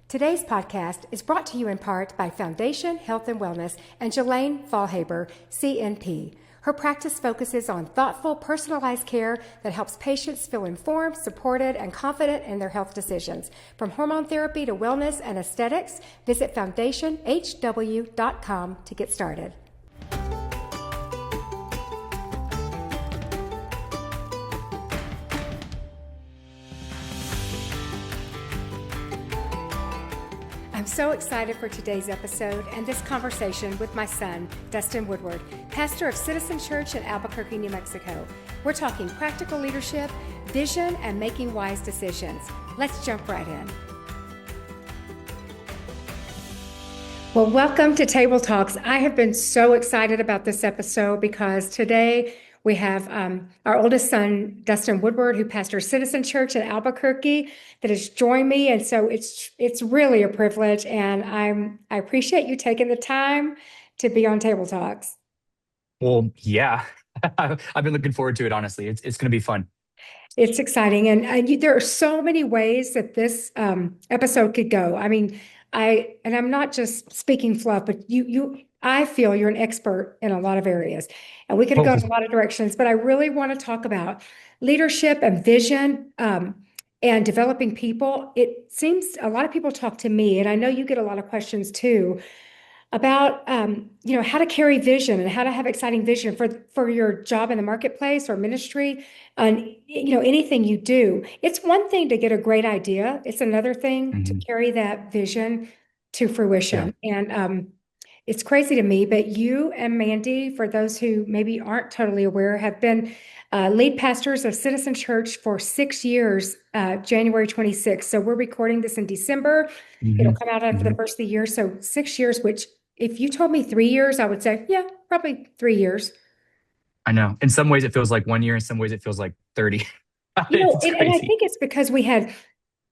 Today's podcast is brought to you in part by Foundation Health and Wellness and Jelaine Fallhaber, CNP. Her practice focuses on thoughtful, personalized care that helps patients feel informed, supported, and confident in their health decisions. From hormone therapy to wellness and aesthetics, visit foundationhw.com to get started. I'm so excited for today's episode and this conversation with my son, Dustin Woodward, pastor of Citizen Church in Albuquerque, New Mexico. We're talking practical leadership, vision, and making wise decisions. Let's jump right in. Well, welcome to Table Talks. I have been so excited about this episode because today we have our oldest son, Dustin Woodward, who pastors Citizen Church in Albuquerque, that has joined me. And so it's really a privilege. And I appreciate you taking the time to be on Table Talks. Well, yeah, I've been looking forward to it, honestly. It's going to be fun. It's exciting. And there are so many ways that this episode could go. I mean, I'm not just speaking fluff, but I feel you're an expert in a lot of areas, and we could go Oh, in a lot of directions, but I really want to talk about leadership and vision, and developing people. It seems a lot of people talk to me, and I know you get a lot of questions too about how to carry vision and how to have exciting vision for your job in the marketplace or ministry, and anything you do. It's one thing to get a great idea. It's another thing to hmm. carry that vision to Yeah. fruition. And it's crazy to me, but you and Mandy, for those who maybe aren't totally aware, have been lead pastors of Citizen Church for 6 years, January 26th. So we're recording this in December. It'll Hmm. come out after the Hmm. first of the year. So 6 years, which if you told me 3 years, I would say, yeah, probably 3 years. I know. In some ways, it feels like 1 year. In some ways, it feels like 30. It's And I crazy. think it's because we had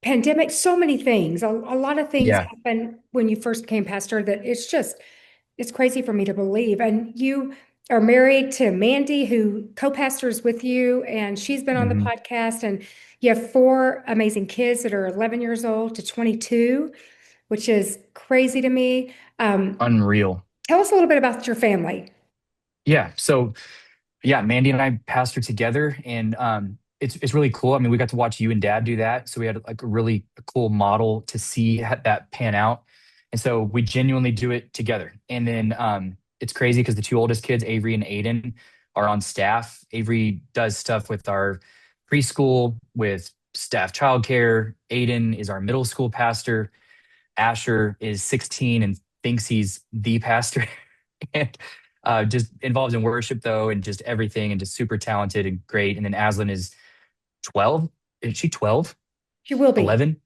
pandemic, so many things, a lot of things Yeah. happened when you first became pastor that it's crazy for me to believe. And you are married to Mandy, who co-pastors with you, and she's been on the Hmm. podcast. And you have 4 amazing kids that are 11 years old to 22, which is crazy to me. Unreal. Tell us a little bit about your family. Yeah. So, yeah, Mandy and I pastor together, and it's really cool. I mean, we got to watch you and Dad do that, so we had like a really cool model to see that pan out, and so we genuinely do it together. And then it's crazy because the two oldest kids, Avery and Aiden, are on staff. Avery does stuff with our preschool, with staff childcare. Aiden is our middle school pastor. Asher is 16 and thinks he's the pastor. And just involved in worship though, and just everything, and just super talented and great. And then Aslan is 12. Is she 12? She will be 11?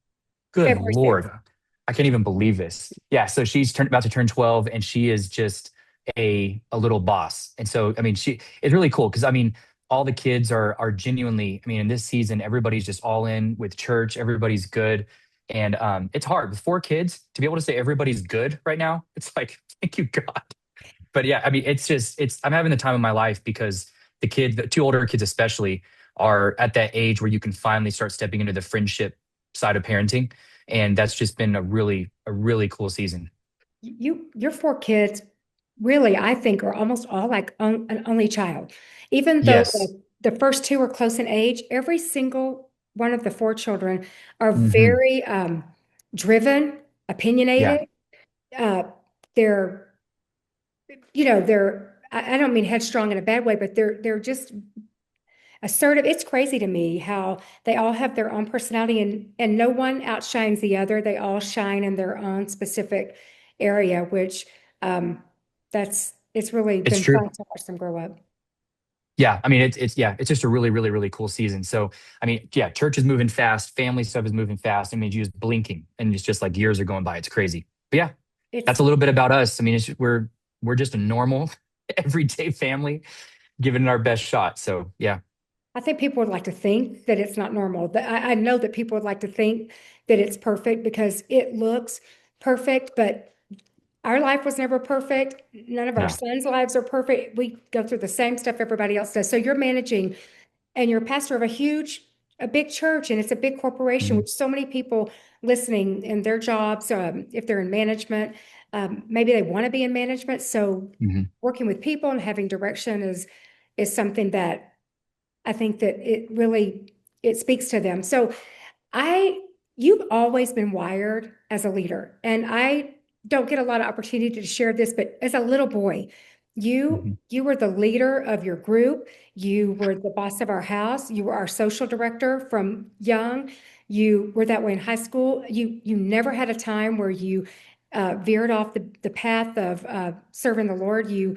Good February 6th. Lord. I can't even believe this. Yeah, so she's about to turn 12, and she is just a little boss. And so I mean, she it's really cool because I mean, all the kids are genuinely, I mean, in this season, everybody's just all in with church, everybody's good. And it's hard with 4 kids to be able to say everybody's good right now. It's like, thank you, God. But yeah, I mean, I'm having the time of my life because the 2 older kids especially, are at that age where you can finally start stepping into the friendship side of parenting. And that's just been a really cool season. Your 4 kids really, I think, are almost all like an only child. Even though Yes. the first two are close in age, every single one of the 4 children are Hmm. very driven, Yeah. opinionated. Uh, they're, I don't mean headstrong in a bad way, but they're just assertive. It's crazy to me how they all have their own personality, and no one outshines the other. They all shine in their own specific area, which um, it's really It's been true. fun to watch them grow up. Yeah. I mean, it's just a really cool season. So, I mean, yeah, church is moving fast, family stuff is moving fast. I mean, you're just blinking and it's just like years are going by. It's crazy. But yeah, that's It's a little bit about us. I mean, we're just a normal, everyday family giving it our best shot. So yeah. I think people would like to think that it's not normal. I know that people would like to think that it's perfect because it looks perfect, but our life was never perfect. None of our No. sons' lives are perfect. We go through the same stuff everybody else does. So you're managing and you're pastor of a huge a big church and it's a big corporation Hmm. with so many people listening in their jobs. If they're in management, maybe they want to be in management. So Hmm. working with people and having direction is something that I think that it speaks to them. So I, you've always been wired as a leader, and I don't get a lot of opportunity to share this, but as a little boy, Hmm. you were the leader of your group. You were the boss of our house. You were our social director from young. You were that way in high school. You never had a time where you veered off the path of serving the Lord. You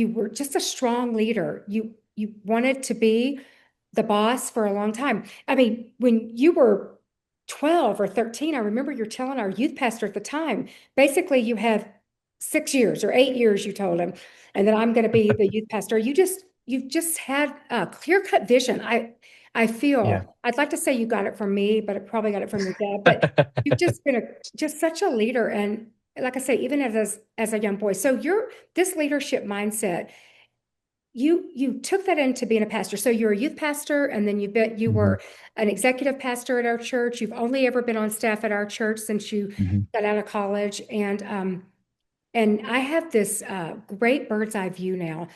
were just a strong leader. You wanted to be the boss for a long time. I mean, when you were 12 or 13, I remember you're telling our youth pastor at the time, basically you have 6 years or 8 years, you told him, and then I'm going to be the youth pastor. You've just had a clear-cut vision. I Yeah. feel I'd like to say you got it from me, but I probably got it from your dad. But you've just been just such a leader. And like I say, even as a young boy. So this leadership mindset, you took that into being a pastor. So you're a youth pastor, and then you Hmm. were an executive pastor at our church. You've only ever been on staff at our church since you Hmm. got out of college. And I have this great bird's eye view now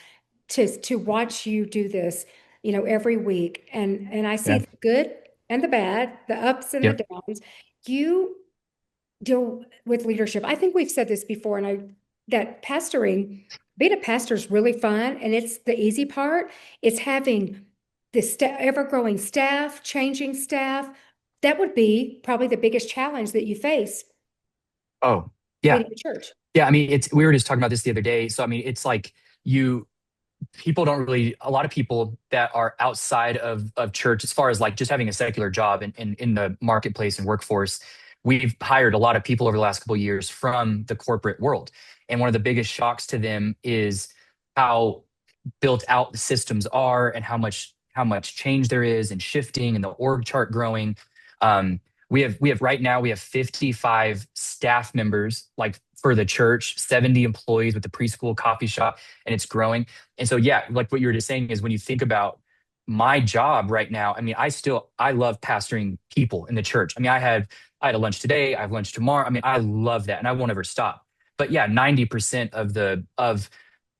to watch you do this, every week. And I see Yeah. the good and the bad, the ups and the Yep. downs. You deal with leadership. I think we've said this before, and that pastoring, being a pastor is really fun, and it's the easy part. It's having this ever-growing staff, changing staff. That would be probably the biggest challenge that you face Oh, yeah. leading a church. Yeah. I mean, we were just talking about this the other day. So, I mean, it's like you, people don't really, a lot of people that are outside of church, as far as like just having a secular job in the marketplace and workforce, we've hired a lot of people over the last couple of years from the corporate world. And one of the biggest shocks to them is how built out the systems are and how much change there is and shifting and the org chart growing. Um, we have right now we have 55 staff members like for the church, 70 employees with the preschool coffee shop, and it's growing. And so yeah, like what you were just saying is when you think about my job right now, I mean, I love pastoring people in the church. I mean, I had a lunch today, I have lunch tomorrow. I mean, I love that and I won't ever stop. But yeah, 90% of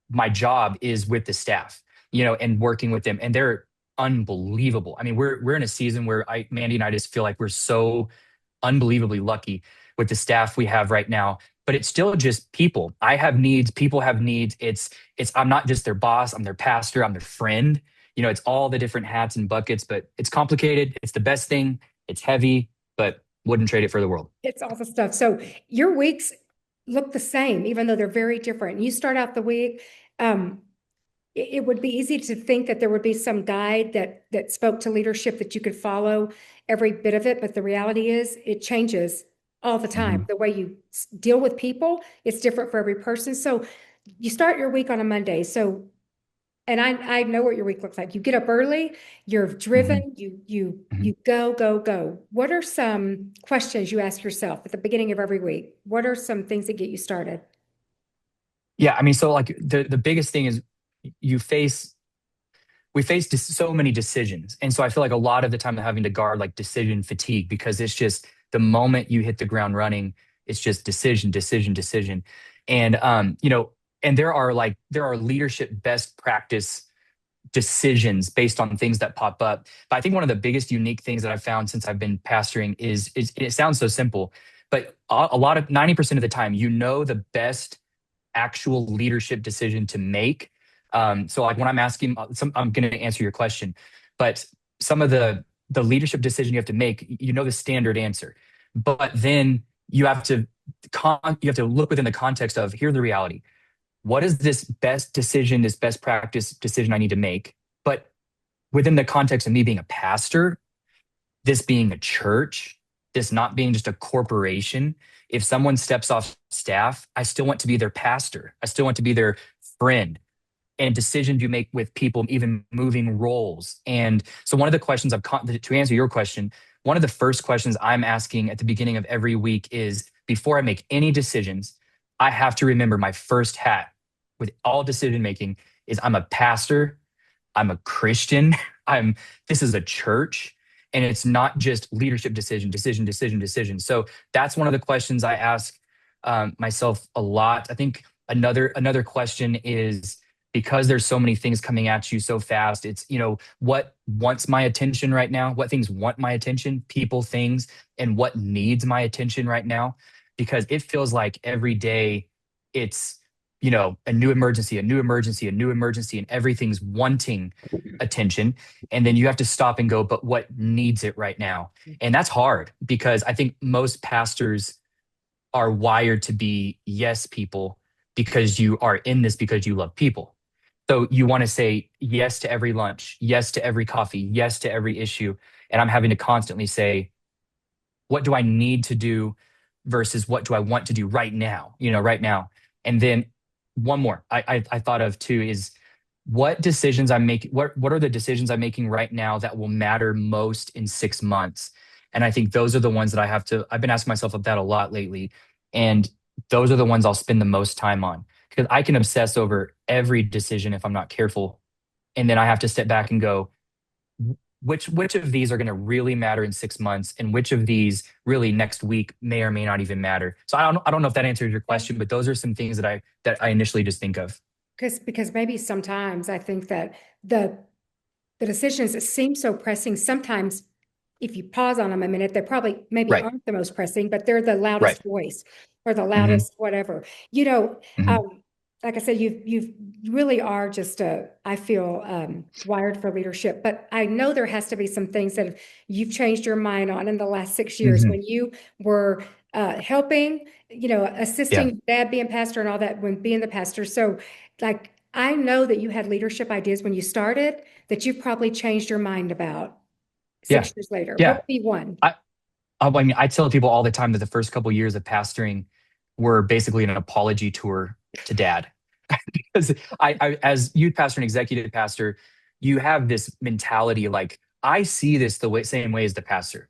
my job is with the staff, and working with them, and they're unbelievable. I mean, we're in a season where Mandy and I just feel like we're so unbelievably lucky with the staff we have right now. But it's still just people. I have needs. People have needs. It's I'm not just their boss. I'm their pastor. I'm their friend. It's all the different hats and buckets. But it's complicated. It's the best thing. It's heavy, but wouldn't trade it for the world. It's all the stuff. So your weeks look the same, even though they're very different. You start out the week. Um, it would be easy to think that there would be some guide that spoke to leadership that you could follow every bit of it, but the reality is it changes all the time. Hmm. The way you deal with people, it's different for every person. So you start your week on a Monday. So, and I know what your week looks like. You get up early, you're Hmm. driven, Hmm. you go, go, go. What are some questions you ask yourself at the beginning of every week? What are some things that get you started? Yeah, I mean, so like the biggest thing is you face we face so many decisions. And so I feel like a lot of the time I'm having to guard like decision fatigue because it's just the moment you hit the ground running, it's just decision, decision, decision. And and there are leadership best practice decisions based on things that pop up. But I think one of the biggest unique things that I've found since I've been pastoring is it sounds so simple, but a lot of 90% of the time, the best actual leadership decision to make. So like when I'm asking, I'm going to answer your question, but some of the leadership decision you have to make, the standard answer, but then you have to look within the context of here's the reality. What is this best decision, this best practice decision I need to make? But within the context of me being a pastor, this being a church, this not being just a corporation. If someone steps off staff, I still want to be their pastor. I still want to be their friend. And decisions you make with people, even moving roles. And so, one of the questions to answer your question, one of the first questions I'm asking at the beginning of every week is before I make any decisions, I have to remember my first hat with all decision making is I'm a pastor, I'm a Christian, this is a church, And it's not just leadership decision. So that's one of the questions I ask myself a lot. I think another question is, because there's so many things coming at you so fast, it's, what wants my attention right now? What things want my attention? People, things, and what needs my attention right now? Because it feels like every day it's, a new emergency, a new emergency, a new emergency, and everything's wanting attention. And then you have to stop and go, but what needs it right now? And that's hard, because I think most pastors are wired to be yes people, because you are in this because you love people. So you want to say yes to every lunch, yes to every coffee, yes to every issue. And I'm having to constantly say, what do I need to do versus what do I want to do right now, right now. And then one more I thought of too is, what decisions I'm making, what are the decisions I'm making right now that will matter most in 6 months? And I think those are the ones that I've been asking myself that a lot lately. And those are the ones I'll spend the most time on, because I can obsess over every decision if I'm not careful. And then I have to step back and go, which of these are going to really matter in 6 months, and which of these really next week may or may not even matter. So I don't know if that answers your question, but those are some things that I initially just think of. Because maybe sometimes I think that the the decisions that seem so pressing, sometimes if you pause on them a minute, they probably maybe Right. aren't the most pressing, but they're the Right. loudest voice or the Hmm. loudest whatever. You know, Hmm. um, like I said, you really are just I feel wired for leadership. But I know there has to be some things that you've changed your mind on in the last 6 years Hmm. when you were helping, Yeah. assisting dad being pastor and all that when being the pastor. So, like, I know that you had leadership ideas when you started that you've probably changed your mind about Yeah. 6 years later. What Yeah. would be one? I mean, I tell people all the time that the first couple years of pastoring were basically an apology tour to dad. Because as youth pastor and executive pastor, you have this mentality like, I see this same way as the pastor.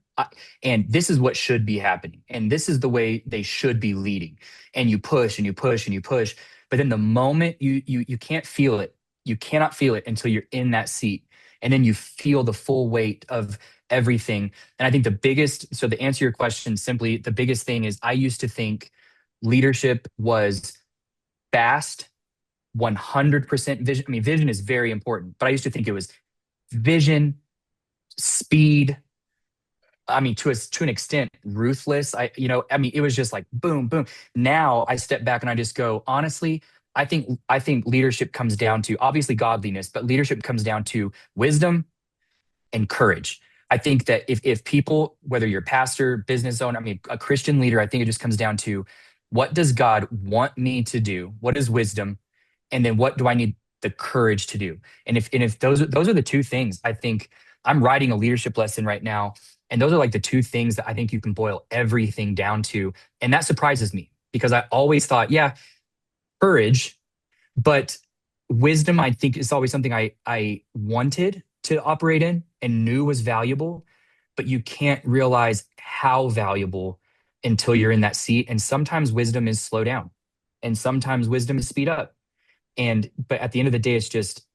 And this is what should be happening. And this is the way they should be leading. And you push and you push and you push. But then the moment you can't feel it, you cannot feel it until you're in that seat. And then you feel the full weight of everything. And I think so to answer your question simply, the biggest thing is, I used to think leadership was fast, 100% vision. I mean, vision is very important, but I used to think it was vision, speed. I mean, to an extent, ruthless. I mean, it was just like boom, boom. Now I step back and I just go, honestly, I think leadership comes down to, obviously, godliness, but leadership comes down to wisdom and courage. I think that if people, whether you're a pastor, business owner, I mean, a Christian leader, I think it just comes down to, what does God want me to do? What is wisdom? And then what do I need the courage to do? And if those are the two things, I think I'm writing a leadership lesson right now. And those are like the two things that I think you can boil everything down to. And that surprises me, because I always thought, yeah, courage, but wisdom, I think, is always something I wanted to operate in and knew was valuable, but you can't realize how valuable until you're in that seat. And sometimes wisdom is slow down, and sometimes wisdom is speed up. And but at the end of the day, it's just,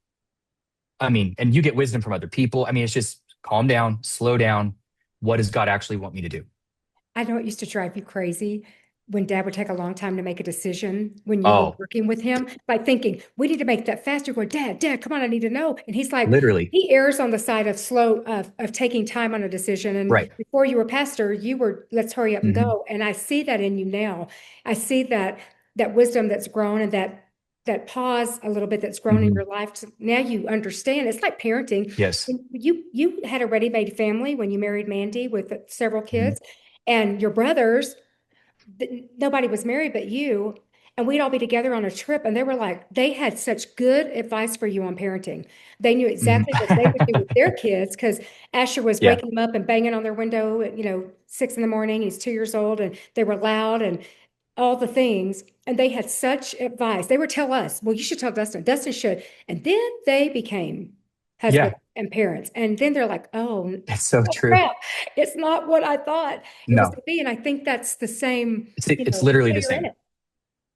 I mean, and you get wisdom from other people. I mean, it's just calm down, slow down. What does God actually want me to do? I know it used to drive you crazy when dad would take a long time to make a decision when you were Oh, working with him by thinking, we need to make that faster. Go, Dad, come on, I need to know. And he's like, literally. he errs on the side of slow, of taking time on a decision. And Right. before you were pastor, you were, let's hurry up and Hmm. go. And I see that in you now. I see that wisdom that's grown and that pause a little bit that's grown in Hmm. your life. Now you understand. It's like parenting. Yes. You had a ready-made family when you married Mandy with several Hmm. kids, and your brothers, nobody was married but you, and we'd all be together on a trip, and they were like, they had such good advice for you on parenting. They knew Hmm. exactly what they would do with their kids because Asher was Yeah. waking them up and banging on their window at, 6 in the morning. He's 2 years old, and they were loud and all the things. And they had such advice. They would tell us, well, you should tell Dustin. Dustin should. And then they became husband Yeah. and parents. And then they're like, It's so oh true. crap, it's not what I thought it was No, going to be. And I think that's the same, it's literally so the you're in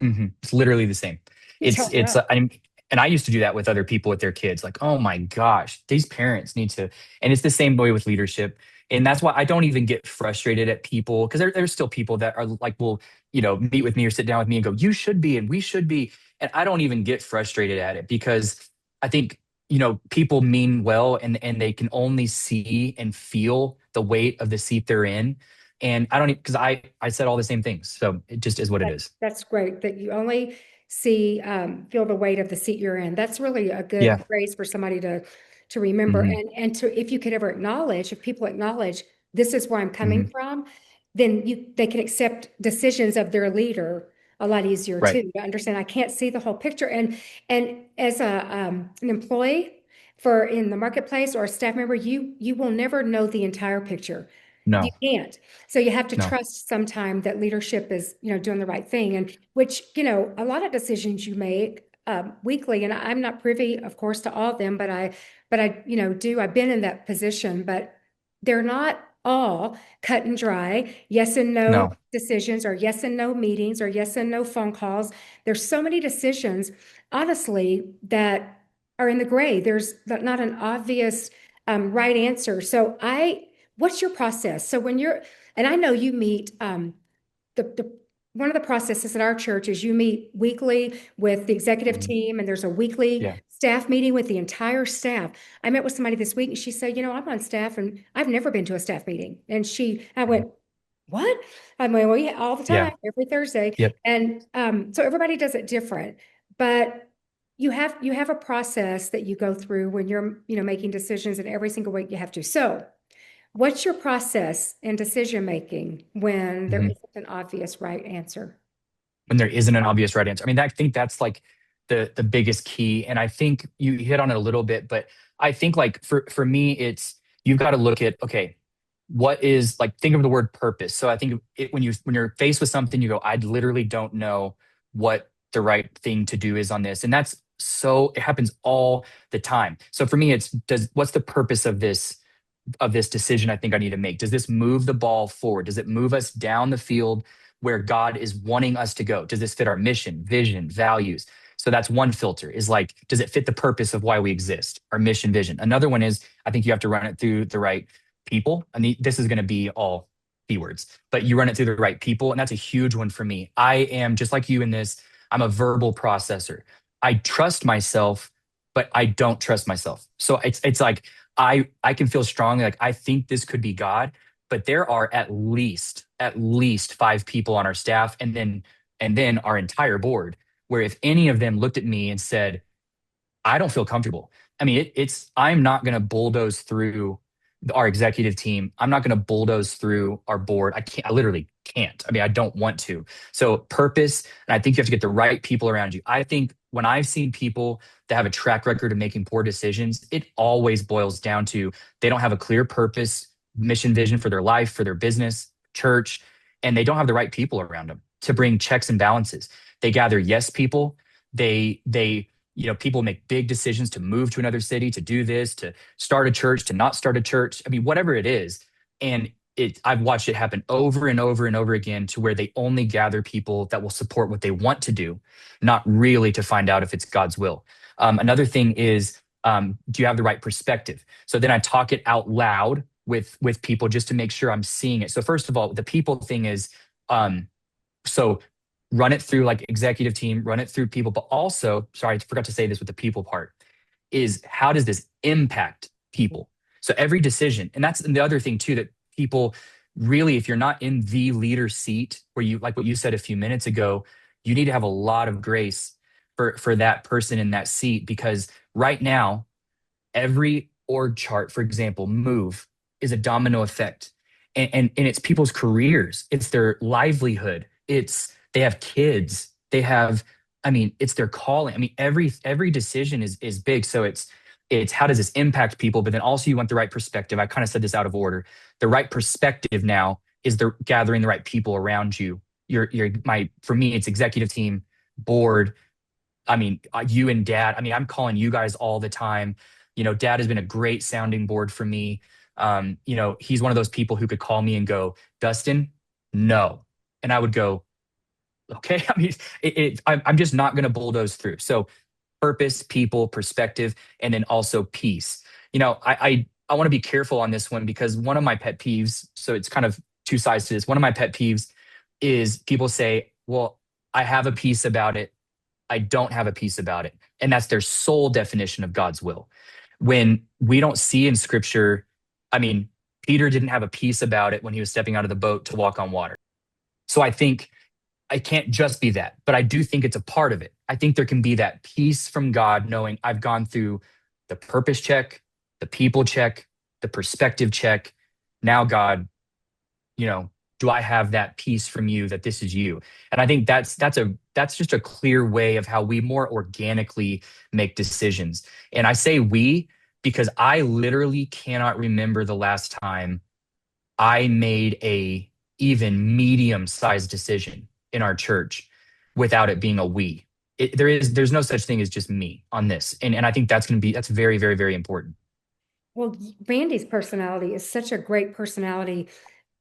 same. it. It's literally the same. You don't It's know. I'm and I used to do that with other people with their kids. Like, oh my gosh, these parents need to. And it's the same way with leadership. And that's why I don't even get frustrated at people, because there's still people that are like, will, meet with me or sit down with me and go, you should be, and we should be. And I don't even get frustrated at it because I think, people mean well, and they can only see and feel the weight of the seat they're in. And I don't, because I said all the same things. So it just is what it is. That's great that you only see, feel the weight of the seat you're in. That's really a good Yeah. phrase for somebody to remember. Hmm. And to, if you could ever acknowledge, if people acknowledge this is where I'm coming Hmm. from, then they can accept decisions of their leader a lot easier Right. too, to understand I can't see the whole picture. And as an employee for in the marketplace or a staff member, you will never know the entire picture. You No, can't. So you have to no, trust sometime that leadership is, doing the right thing. And which, a lot of decisions you make weekly, and I'm not privy, of course, to all of them, but I, I've been in that position, but they're not all cut and dry, yes and no no, decisions, or yes and no meetings, or yes and no phone calls. There's so many decisions, honestly, that are in the gray. There's not an obvious right answer. What's your process? So when you're, and I know you meet, the one of the processes at our church is you meet weekly with the executive mhm, team, and there's a weekly yeah, staff meeting with the entire staff. I met with somebody this week, and she said, I'm on staff and I've never been to a staff meeting. I mhm, went, what? I mean, well, yeah, all the time, yeah, every Thursday. yep. And so everybody does it different, but you have a process that you go through when you're, making decisions, and every single week you have to. So what's your process in decision making when there Mhm. isn't an obvious right answer? When there isn't an obvious right answer. I mean, I think that's like the biggest key. And I think you hit on it a little bit, but I think like for me, it's you've got to look at, okay, what is like, think of the word purpose. So I think when you're faced with something, you go, I literally don't know what the right thing to do is on this. And that's so it happens all the time. So for me, it's does what's the purpose of this decision I think I need to make? Does this move the ball forward? Does it move us down the field where God is wanting us to go? Does this fit our mission, vision, values? So that's one filter is like, does it fit the purpose of why we exist, our mission, vision? Another one is, I think you have to run it through the right people. And this is going to be all keywords, but you run it through the right people. And that's a huge one for me. I am just like you in this, I'm a verbal processor. I trust myself, but I don't trust myself. So it's like I can feel strongly like I think this could be God, but there are at least five people on our staff, and then our entire board, where if any of them looked at me and said, I don't feel comfortable. I mean, it's I'm not going to bulldoze through our executive team. I'm not going to bulldoze through our board. I can't. I literally can't. I mean, I don't want to. So purpose, and I think you have to get the right people around you. I think when I've seen people that have a track record of making poor decisions, it always boils down to they don't have a clear purpose, mission, vision for their life, for their business, church, and they don't have the right people around them to bring checks and balances. They gather yes people. They people make big decisions to move to another city, to do this, to start a church, to not start a church. I mean, whatever it is. And I've watched it happen over and over and over again to where they only gather people that will support what they want to do, not really to find out if it's God's will. Another thing is, do you have the right perspective? So then I talk it out loud with people just to make sure I'm seeing it. So first of all, the people thing is, um, so run it through like executive team, run it through people, but also, sorry, I forgot to say this with the people part, is how does this impact people? So every decision, and that's the other thing too, that people really, if you're not in the leader seat where you, like what you said a few minutes ago, you need to have a lot of grace for that person in that seat, because right now every org chart, for example, move is a domino effect. And it's people's careers, it's their livelihood, it's they have kids, they have, I mean, it's their calling. I mean, every decision is big. So it's how does this impact people? But then also you want the right perspective. I kind of said this out of order. The right perspective now is the gathering the right people around you. Your my for me, it's executive team, board, I mean, you and dad, I mean, I'm calling you guys all the time. Dad has been a great sounding board for me. He's one of those people who could call me and go, Dustin, no. And I would go, okay. I mean, I'm just not going to bulldoze through. So purpose, people, perspective, and then also peace. I want to be careful on this one because one of my pet peeves, so it's kind of two sides to this. One of my pet peeves is people say, well, I have a peace about it. I don't have a peace about it. And that's their sole definition of God's will. When we don't see in scripture, I mean, Peter didn't have a peace about it when he was stepping out of the boat to walk on water. So I think I can't just be that, but I do think it's a part of it. I think there can be that peace from God knowing I've gone through the purpose check, the people check, the perspective check. Now, God, you know, do I have that peace from you that this is you? And I think that's just a clear way of how we more organically make decisions. And I say we because I literally cannot remember the last time I made a even medium sized decision in our church without it being a we. There's no such thing as just me on this. And I think that's very, very, very important. Well, Randy's personality is such a great personality.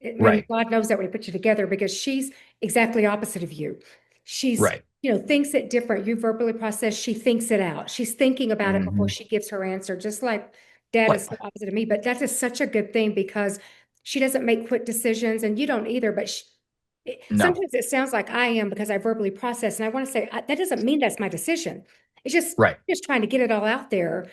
And Right. God knows that when He put you together because she's exactly opposite of you. She's, Right. thinks it different. You verbally process, she thinks it out. She's thinking about it before Hmm. she gives her answer, just like dad Like, is so opposite of me. But that is such a good thing because she doesn't make quick decisions and you don't either. But no. sometimes it sounds like I am because I verbally process. And I want to say that doesn't mean that's my decision. It's Right. just trying to get it all out there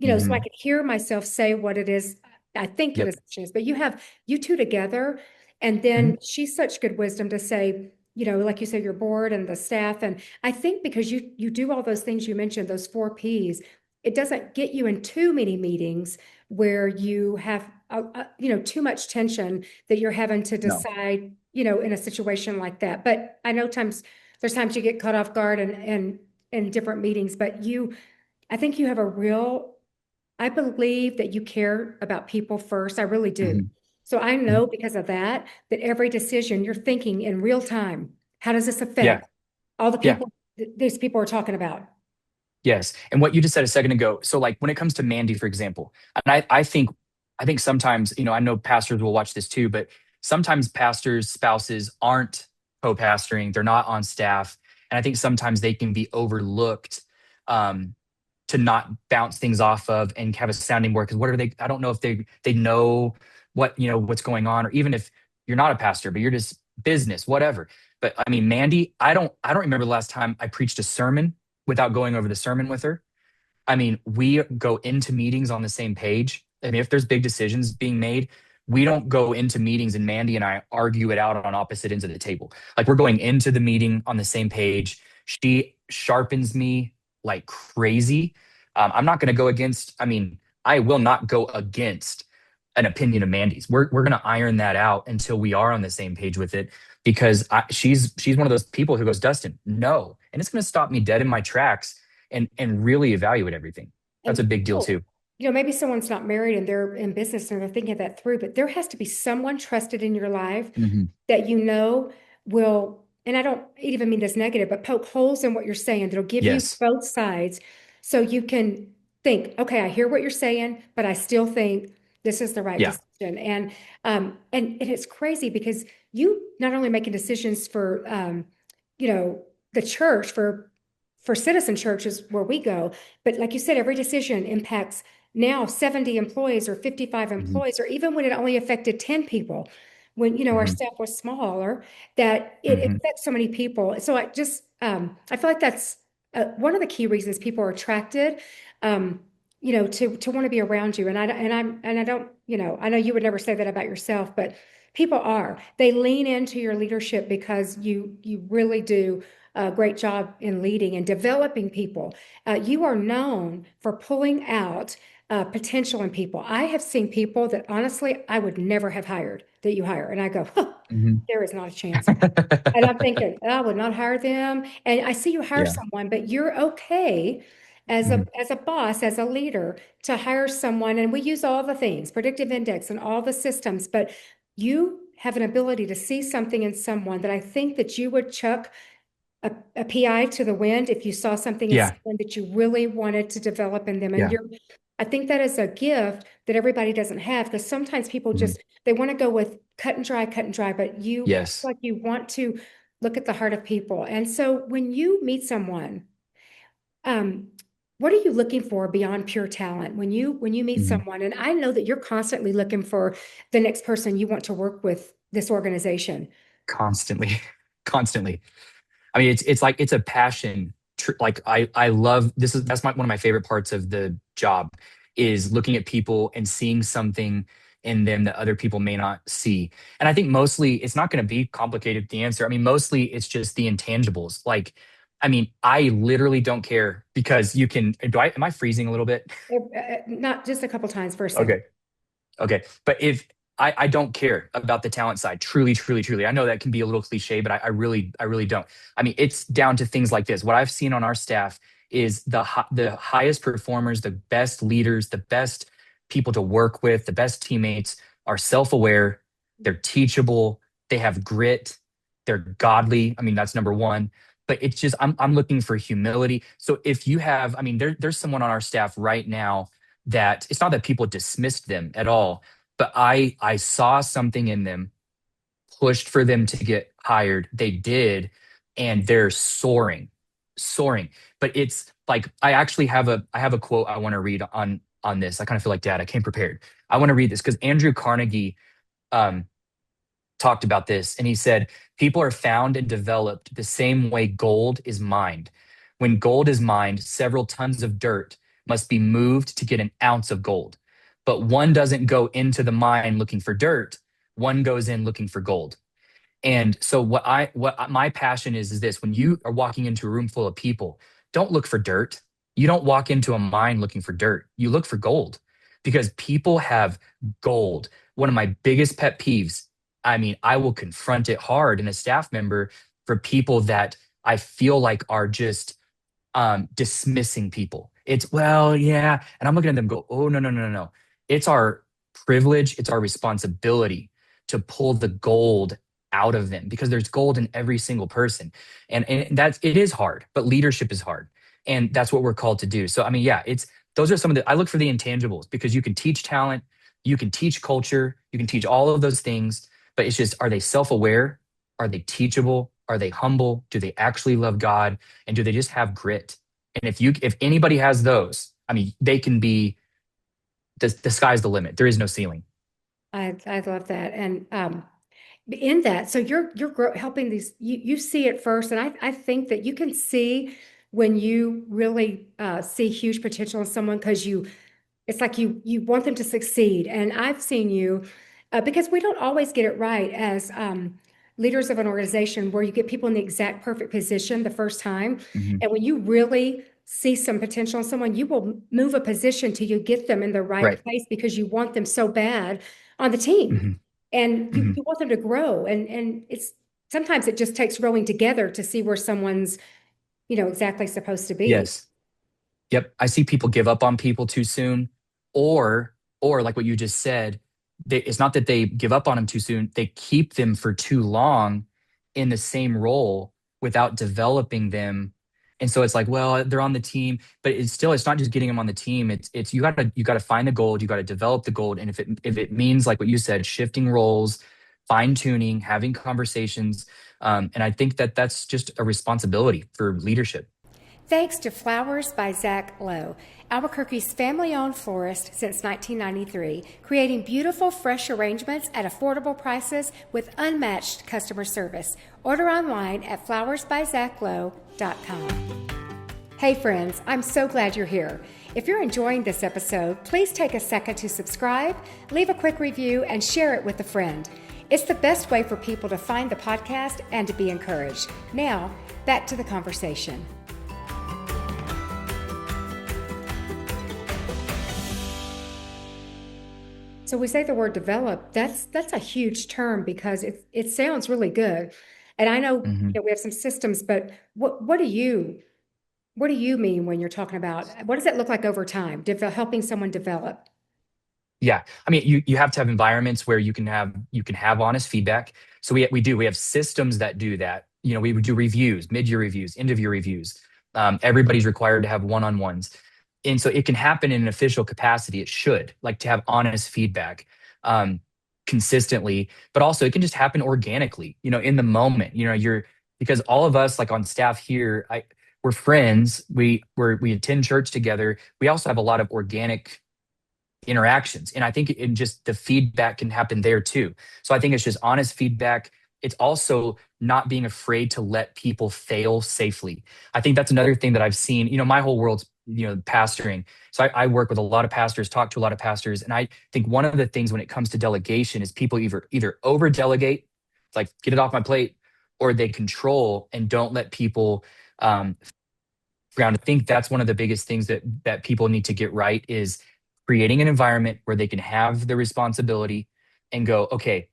so I Hmm. could hear myself say what it is I think the Yep. decision is. But you have you two together, and Hmm. then she's such good wisdom to say, like you said, your board and the staff. And I think because you do all those things you mentioned, those four P's, it doesn't get you in too many meetings where you have too much tension that you're having to No. decide, in a situation like that. But I know there's times you get caught off guard and in different meetings, but I think you have I believe that you care about people first. I really do. Hmm. So I Hmm. know because of that, that every decision you're thinking in real time, how does this Yeah. affect all the Yeah. people these people are talking about? Yes. And what you just said a second ago. So like when it comes to Mandy, for example, and I think sometimes, I know pastors will watch this too, but sometimes pastors' spouses aren't co-pastoring, they're not on staff. And I think sometimes they can be overlooked um, to not bounce things off of and have a sounding board. Because what are they? I don't know if they know what's going on, or even if you're not a pastor, but you're just business, whatever. But I mean, Mandy, I don't remember the last time I preached a sermon without going over the sermon with her. I mean, we go into meetings on the same page. I mean, if there's big decisions being made, we don't go into meetings and Mandy and I argue it out on opposite ends of the table. Like we're going into the meeting on the same page. She sharpens me like crazy. I'm not going to go against, I mean, I will not go against an opinion of Mandy's. We're going to iron that out until we are on the same page with it because she's one of those people who goes, Dustin, no. And it's going to stop me dead in my tracks and really evaluate everything. That's a And big deal people, too. maybe someone's not married and they're in business and they're thinking that through, but there has to be someone trusted in your life Hmm. that will, and I don't even mean this negative, but poke holes in what you're saying that'll give you Yes. both sides so you can think, okay, I hear what you're saying, but I still think this is the right Yeah. decision. And it's crazy because you not only making decisions for you know, the church for citizen churches where we go, but like you said, every decision impacts now 70 employees or 55 Hmm. employees, or even when it only affected 10 people, when our Hmm. staff was smaller, that it Hmm. affects so many people. So I feel like that's one of the key reasons people are attracted, to want to be around you. And I don't, I know you would never say that about yourself, but people they lean into your leadership because you really do a great job in leading and developing people. You are known for pulling out potential in people. I have seen people that honestly I would never have hired that you hire, and I go, huh, Hmm. there is not a chance. And I'm thinking, I would not hire them. And I see you hire Yeah. someone, but you're okay as a Hmm. boss, as a leader, to hire someone. And we use all the things, predictive index and all the systems, but you have an ability to see something in someone that I think that you would chuck a PI to the wind if you saw something in Yeah. someone that you really wanted to develop in them. And Yeah. I think that is a gift that everybody doesn't have because sometimes people Hmm. they want to go with cut and dry, but I feel Yes. like you want to look at the heart of people. And so when you meet someone, um, what are you looking for beyond pure talent when you meet Mhm. someone? And I know that you're constantly looking for the next person you want to work with this organization. Constantly, constantly. I mean, it's like it's a passion. Like I love this is that's one of my favorite parts of the job is looking at people and seeing something in them that other people may not see. And I think mostly it's not going to be complicated, the answer. I mean, mostly it's just the intangibles. Like, I mean, I literally don't care because you can. Am I freezing a little bit? Not just a couple times for a second. Okay. Okay. But if I don't care about the talent side, truly, truly, truly. I know that can be a little cliche, but I really don't. I mean, it's down to things like this. What I've seen on our staff is the highest performers, the best leaders, the best people to work with, the best teammates are self-aware, they're teachable, they have grit, they're godly. I mean, that's number one. But it's just I'm looking for humility. So if you have, I mean, there's someone on our staff right now that it's not that people dismissed them at all, but I saw something in them, pushed for them to get hired. They did, and they're soaring, soaring. But it's like I have a quote I want to read on this. I kind of feel like dad. I came prepared. I want to read this because Andrew Carnegie um, talked about this, and he said, people are found and developed the same way gold is mined. When gold is mined, several tons of dirt must be moved to get an ounce of gold. But one doesn't go into the mine looking for dirt, one goes in looking for gold. And so my passion is this: when you are walking into a room full of people, don't look for dirt. You don't walk into a mine looking for dirt. You look for gold because people have gold. One of my biggest pet peeves, I mean, I will confront it hard in a staff member for people that I feel like are just dismissing people. It's, well, yeah. And I'm looking at them go, oh, no, no, no, no, no. It's our privilege, it's our responsibility to pull the gold out of them because there's gold in every single person. And that's it is hard, but leadership is hard. And that's what we're called to do. So I mean, yeah, it's those are some of the I look for the intangibles because you can teach talent, you can teach culture, you can teach all of those things, but it's just, are they self-aware? Are they teachable? Are they humble? Do they actually love God? And do they just have grit? And if anybody has those, I mean, they can be the sky's the limit. There is no ceiling. I love that. And in that, so helping these, you see it first. And I think that you can see when you really see huge potential in someone because it's like you want them to succeed. And I've seen you because we don't always get it right as leaders of an organization where you get people in the exact perfect position the first time. Mhm. And when you really see some potential in someone, you will move a position till you get them in the right Right. place because you want them so bad on the team. Mhm. And you, Mhm. you want them to grow. And it's sometimes it just takes rowing together to see where someone's, exactly supposed to be. Yes. Yep. I see people give up on people too soon, or like what you just said, it's not that they give up on them too soon, they keep them for too long in the same role without developing them. And so it's like, well, they're on the team, but it's not just getting them on the team. It's you gotta find the gold, you gotta develop the gold. And if it means like what you said, shifting roles, fine tuning, having conversations, and I think that that's just a responsibility for leadership. Thanks to Flowers by Zach Lowe, Albuquerque's family owned florist since 1993, creating beautiful, fresh arrangements at affordable prices with unmatched customer service. Order online at flowersbyzachlowe.com. Hey, friends, I'm so glad you're here. If you're enjoying this episode, please take a second to subscribe, leave a quick review, and share it with a friend. It's the best way for people to find the podcast and to be encouraged. Now, back to the conversation. So we say the word develop. That's a huge term because it sounds really good. And I know, Mhm. we have some systems, but what do you mean when you're talking about what does it look like over time, helping someone develop? Yeah, I mean, you have to have environments where you can have honest feedback. So we have systems that do that. You know, we would do reviews, mid-year reviews, end-of-year reviews. Everybody's required to have one-on-ones, and so it can happen in an official capacity. It should like to have honest feedback um, consistently, but also it can just happen organically. You know, in the moment. You know, you're because all of us like on staff here, we're friends. We attend church together. We also have a lot of organic interactions. And I think in just the feedback can happen there too. So I think it's just honest feedback. It's also not being afraid to let people fail safely. I think that's another thing that I've seen. My whole world's, pastoring. So I work with a lot of pastors, talk to a lot of pastors. And I think one of the things when it comes to delegation is people either over delegate, like get it off my plate, or they control and don't let people ground. I think that's one of the biggest things that people need to get right is creating an environment where they can have the responsibility and go, okay,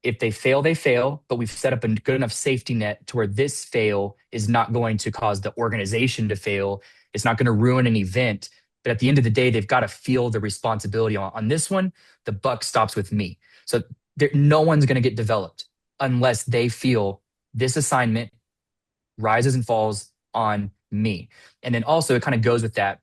if they fail, they fail, but we've set up a good enough safety net to where this fail is not going to cause the organization to fail. It's not going to ruin an event. But at the end of the day, they've got to feel the responsibility on this one. The buck stops with me. So no one's going to get developed unless they feel this assignment rises and falls on me. And then also, it kind of goes with that,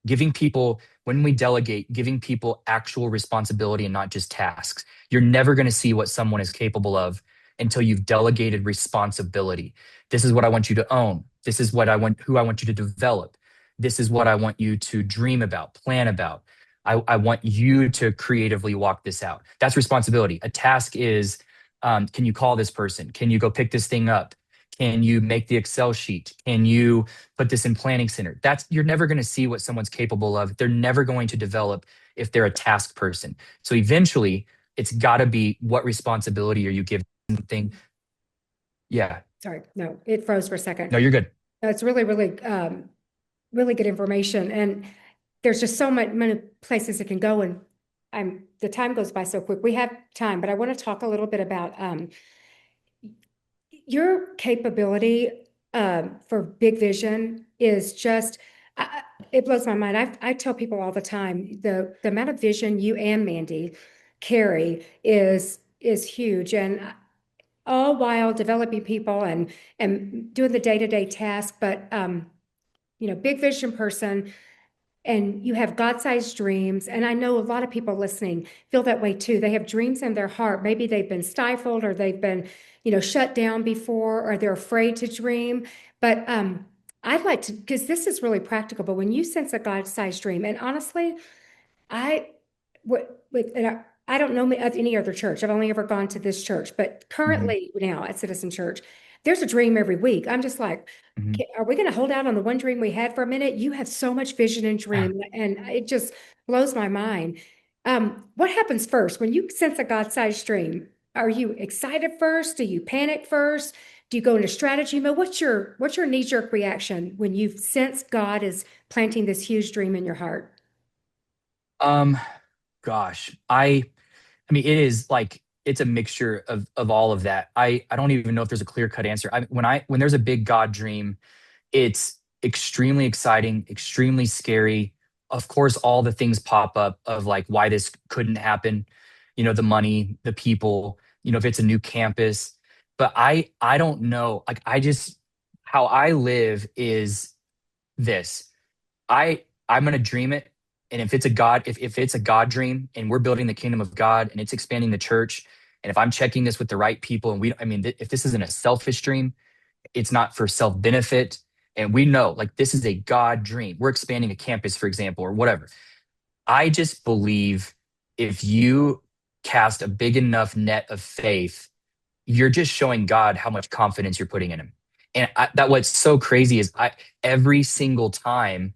giving people, when we delegate, giving people actual responsibility and not just tasks. You're never going to see what someone is capable of until you've delegated responsibility. This is what I want you to own. This is who I want you to develop. This is what I want you to dream about, plan about. I want you to creatively walk this out. That's responsibility. A task is, can you call this person? Can you go pick this thing up? Can you make the Excel sheet? Can you put this in planning center? You're never going to see what someone's capable of. They're never going to develop if they're a task person. So eventually it's got to be, what responsibility are you giving thing? Yeah. Sorry, no, it froze for a second. No, you're good. That's really, really, really good information. And there's just so many places it can go. And the time goes by so quick. We have time, but I want to talk a little bit about your capability for big vision is just, it blows my mind. I tell people all the time, the amount of vision you and Mandy carry is huge. And all while developing people and doing the day-to-day task. But big vision person, and you have God-sized dreams. And I know a lot of people listening feel that way too. They have dreams in their heart. Maybe they've been stifled, or they've been, shut down before, or they're afraid to dream. But I'd like to, because this is really practical, but when you sense a God-sized dream, and honestly, I I don't know of any other church. I've only ever gone to this church, but Mhm. currently now at Citizen Church, there's a dream every week. I'm just like, Mhm. Are we going to hold out on the one dream we had for a minute? You have so much vision and dream, and it just blows my mind. What happens first when you sense a God-sized dream? Are you excited first? Do you panic first? Do you go into strategy mode? What's your knee-jerk reaction when you sense God is planting this huge dream in your heart? Um, Gosh, I mean, it is like it's a mixture of all of that. I don't even know if there's a clear cut answer. When there's a big God dream, it's extremely exciting, extremely scary. Of course, all the things pop up of like why this couldn't happen, the money, the people, if it's a new campus. But I don't know. Like I just how I live is this. I'm gonna dream it. And if it's a God dream and we're building the kingdom of God and it's expanding the church, and if I'm checking this with the right people, and if this isn't a selfish dream, it's not for self benefit. And we know like this is a God dream. We're expanding a campus, for example, or whatever. I just believe if you cast a big enough net of faith, you're just showing God how much confidence you're putting in him. And that what's so crazy is every single time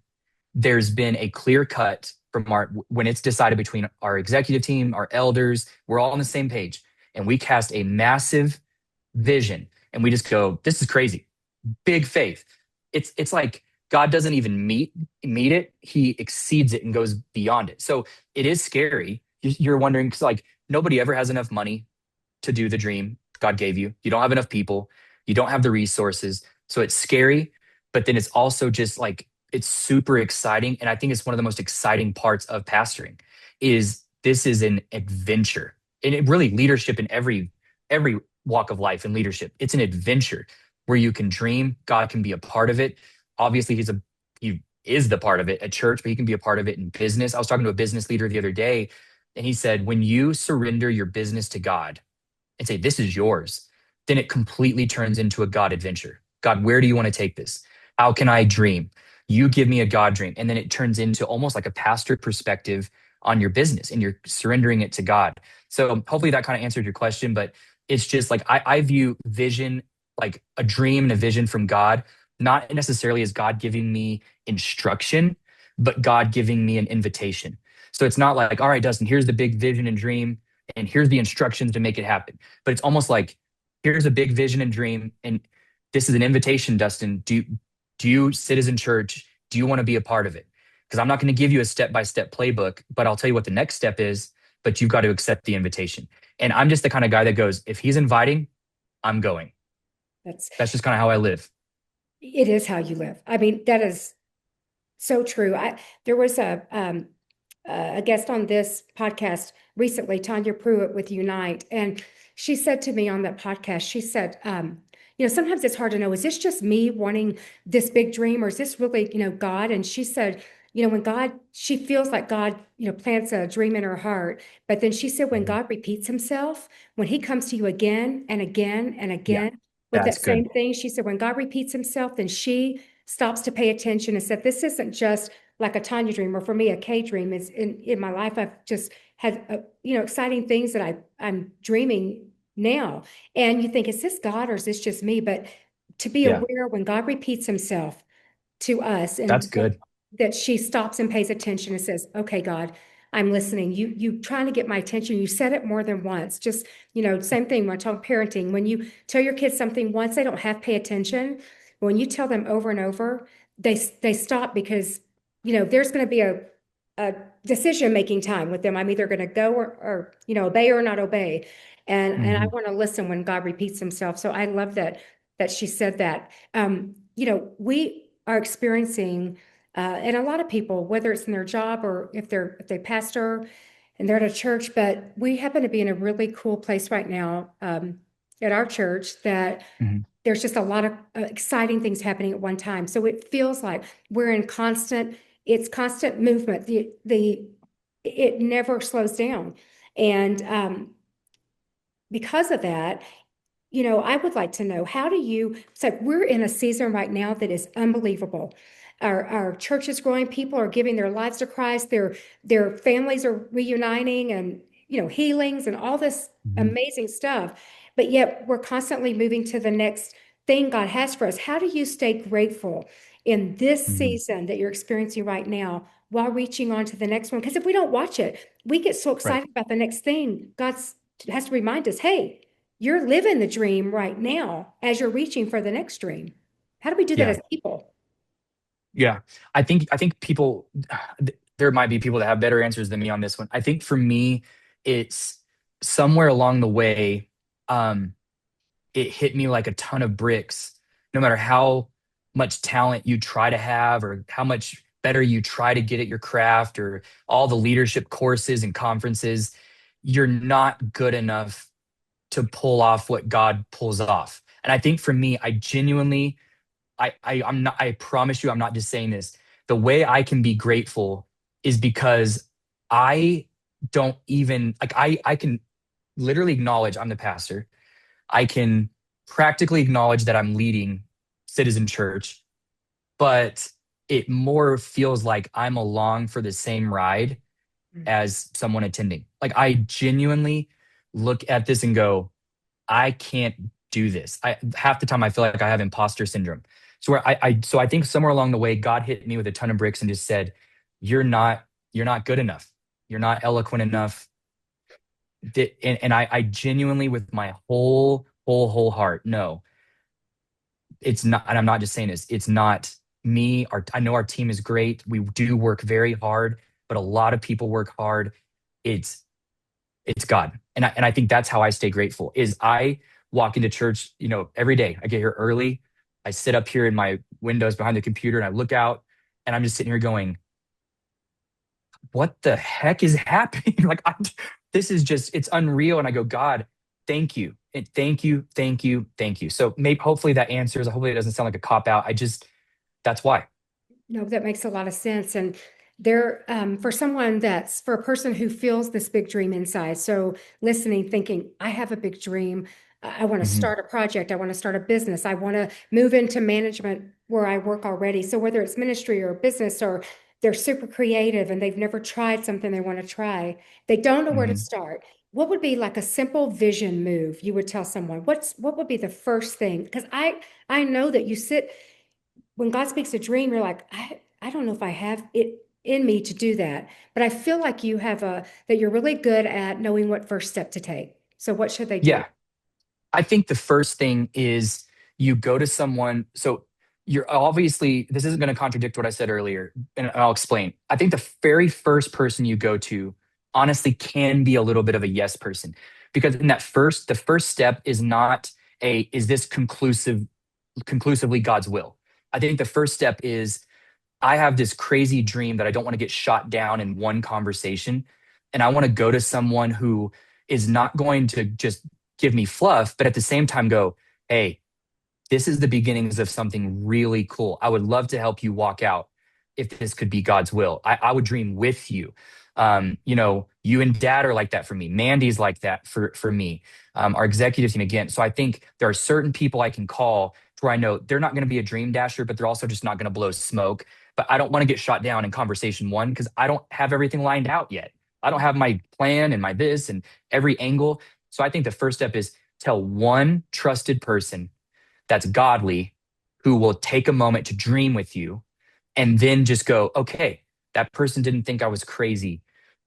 there's been a clear cut from when it's decided between our executive team, our elders, we're all on the same page, and we cast a massive vision, and we just go, "This is crazy, big faith." It's like God doesn't even meet it; He exceeds it and goes beyond it. So it is scary. You're wondering because like nobody ever has enough money to do the dream God gave you. You don't have enough people. You don't have the resources. So it's scary, but then it's also just like it's super exciting. And I think it's one of the most exciting parts of pastoring is this is an adventure. And it really leadership in every walk of life and leadership. It's an adventure where you can dream. God can be a part of it. Obviously, he is the part of it at church, but he can be a part of it in business. I was talking to a business leader the other day, and he said, when you surrender your business to God, and say, this is yours, then it completely turns into a God adventure. God, where do you want to take this? How can I dream? You give me a God dream. And then it turns into almost like a pastor perspective on your business and you're surrendering it to God. So hopefully that kind of answered your question, but it's just like I view vision like a dream and a vision from God, not necessarily as God giving me instruction, but God giving me an invitation. So it's not like, all right, Dustin, here's the big vision and dream, and here's the instructions to make it happen. But it's almost like, here's a big vision and dream, and this is an invitation, Dustin. Do you, Citizen Church, do you want to be a part of it? Because I'm not going to give you a step-by-step playbook, but I'll tell you what the next step is, but you've got to accept the invitation. And I'm just the kind of guy that goes, if he's inviting, I'm going. That's, That's just kind of how I live. it is how you live. I mean, that is so true. There was a guest on this podcast recently, Tanya Pruitt with Unite, and she said to me on that podcast, she said, sometimes it's hard to know, is this just me wanting this big dream, or is this really, God? And she said, when God, she feels like God, plants a dream in her heart, but then she said, when Mhm. God repeats himself, when he comes to you again and again and Yeah, again with that's that good. same thing, she said, when God repeats himself, then she stops to pay attention and said, this isn't just like a Tanya dream, or for me, a K dream. Is in my life, I've just had, exciting things that I'm dreaming now. And you think, is this God or is this just me? But to be Yeah, aware when God repeats himself to us, that's and good. that she stops and pays attention and says, okay, God, I'm listening. You trying to get my attention. You said it more than once. Just, same thing when I talk parenting. When you tell your kids something once, they don't have pay attention. When you tell them over and over, they stop, because, there's going to be a decision-making time with them. I'm either going to go or, obey or not obey. And I Hmm. want to listen when God repeats himself. So I love that she said that. We are experiencing, and a lot of people, whether it's in their job or if they pastor and they're at a church, but we happen to be in a really cool place right now, at our church, that Hmm. there's just a lot of exciting things happening at one time. So it feels like we're in it's constant movement. It never slows down. And because of that, I would like to know, how do you, so we're in a season right now that is unbelievable. Our church is growing, people are giving their lives to Christ, their families are reuniting, and healings and all this Hmm. amazing stuff. But yet we're constantly moving to the next thing God has for us. How do you stay grateful in this Hmm. season that you're experiencing right now while reaching on to the next one? Because if we don't watch it, we get so Right. excited about the next thing. God has to remind us, hey, you're living the dream right now as you're reaching for the next dream. How do we do that Yeah. as people? Yeah. I think people there might be people that have better answers than me on this one. I think for me, it's somewhere along the way, um, it hit me like a ton of bricks. No matter how much talent you try to have, or how much better you try to get at your craft, or all the leadership courses and conferences, you're not good enough to pull off what God pulls off. And I think for me, I genuinely, I'm not, I promise you, I'm not just saying this. The way I can be grateful is because I don't even like I can literally acknowledge I'm the pastor. I can practically acknowledge that I'm leading Citizen Church, but it more feels like I'm along for the same ride as someone attending. Like I genuinely look at this and go, I can't do this. I half the time I feel like I have imposter syndrome. So where I think somewhere along the way, God hit me with a ton of bricks and just said, You're not, you're not good enough. You're not eloquent enough. And I genuinely, with my whole heart, no, it's not, and I'm not just saying this, it's not me. I know our team is great. We do work very hard, but a lot of people work hard. It's it's God. And I think that's how I stay grateful is I walk into church, every day. I get here early. I sit up here in my windows behind the computer and I look out and I'm just sitting here going, what the heck is happening? Like this is just, it's unreal. And I go, God, thank you. And thank you, thank you, thank you. So maybe hopefully that answers, hopefully it doesn't sound like a cop out. That's why. No, that makes a lot of sense. And for a person who feels this big dream inside, so listening, thinking, I have a big dream. I want to Hmm. start a project. I want to start a business. I want to move into management where I work already. So whether it's ministry or business, or they're super creative and they've never tried something they want to try, they don't know where to Hmm. start. What would be like a simple vision move you would tell someone? What would be the first thing? Because I know that you sit when God speaks a dream, you're like, I don't know if I have it in me to do that. But I feel like you have that you're really good at knowing what first step to take. So what should they do? Yeah. I think the first thing is you go to someone. So you're obviously, this isn't going to contradict what I said earlier, and I'll explain. I think the very first person you go to honestly can be a little bit of a yes person, because in the first step is not is this conclusively God's will? I think the first step is, I have this crazy dream that I don't want to get shot down in one conversation. And I want to go to someone who is not going to just give me fluff, but at the same time go, hey, this is the beginnings of something really cool. I would love to help you walk out if this could be God's will. I would dream with you. You and dad are like that for me. Mandy's like that for me. Our executive team again. So I think there are certain people I can call where I know they're not going to be a dream dasher, but they're also just not going to blow smoke. But I don't want to get shot down in conversation one because I don't have everything lined out yet. I don't have my plan and my this and every angle. So I think the first step is tell one trusted person that's godly who will take a moment to dream with you, and then just go, okay, that person didn't think I was crazy.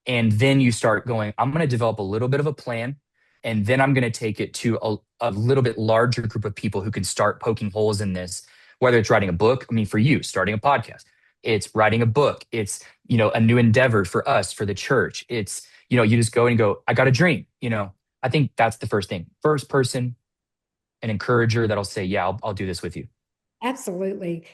And then you start going, I'm going to develop a little bit of a plan. And then I'm going to take it to a little bit larger group of people who can start poking holes in this, whether it's writing a book. I mean, for you, starting a podcast, it's writing a book, it's, a new endeavor for us, for the church. It's, you just go and go, I got a dream. I think that's the first thing. First person, an encourager that'll say, yeah, I'll do this with you. Absolutely.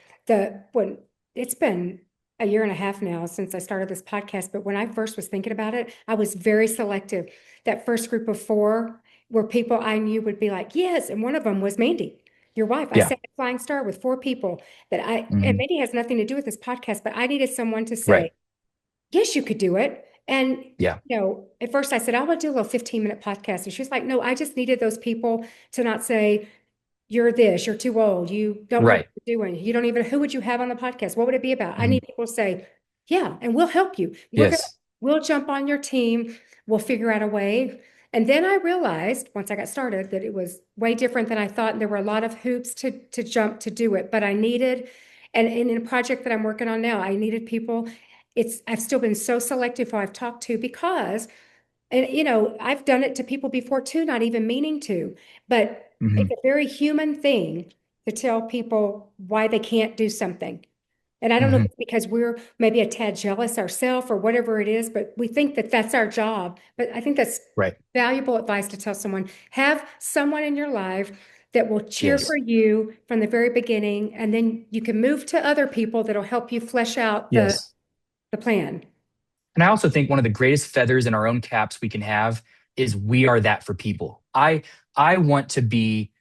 When it's been a year and a half now since I started this podcast, but when I first was thinking about it, I was very selective. That first group of four were people I knew would be like, yes. And one of them was Mandy, your wife. I Yeah. set a flying star with four people and Hmm. Mandy has nothing to do with this podcast, but I needed someone to Right. say, yes, you could do it. And, Yeah. at first I said, I would do a little 15-minute podcast. And she was like, no, I just needed those people to not say, you're this, you're too old, you don't know what Right. you're doing, you don't even, who would you have on the podcast? What would it be about? I Hmm. need people to say, yeah, and we'll help you. Yes. We'll jump on your team. We'll figure out a way. And then I realized once I got started that it was way different than I thought. And there were a lot of hoops to jump to do it. But I needed, and in a project that I'm working on now, I needed people. I've still been so selective who I've talked to because and I've done it to people before too, not even meaning to, but Hmm. it's a very human thing to tell people why they can't do something. And I don't know if Hmm. it's because we're maybe a tad jealous ourselves or whatever it is, but we think that that's our job. But I think that's Right. valuable advice to tell someone. Have someone in your life that will cheer for Yes. you from the very beginning, and then you can move to other people that'll help you flesh out Yes. the plan. And I also think one of the greatest feathers in our own caps we can have is we are that for people. I want to be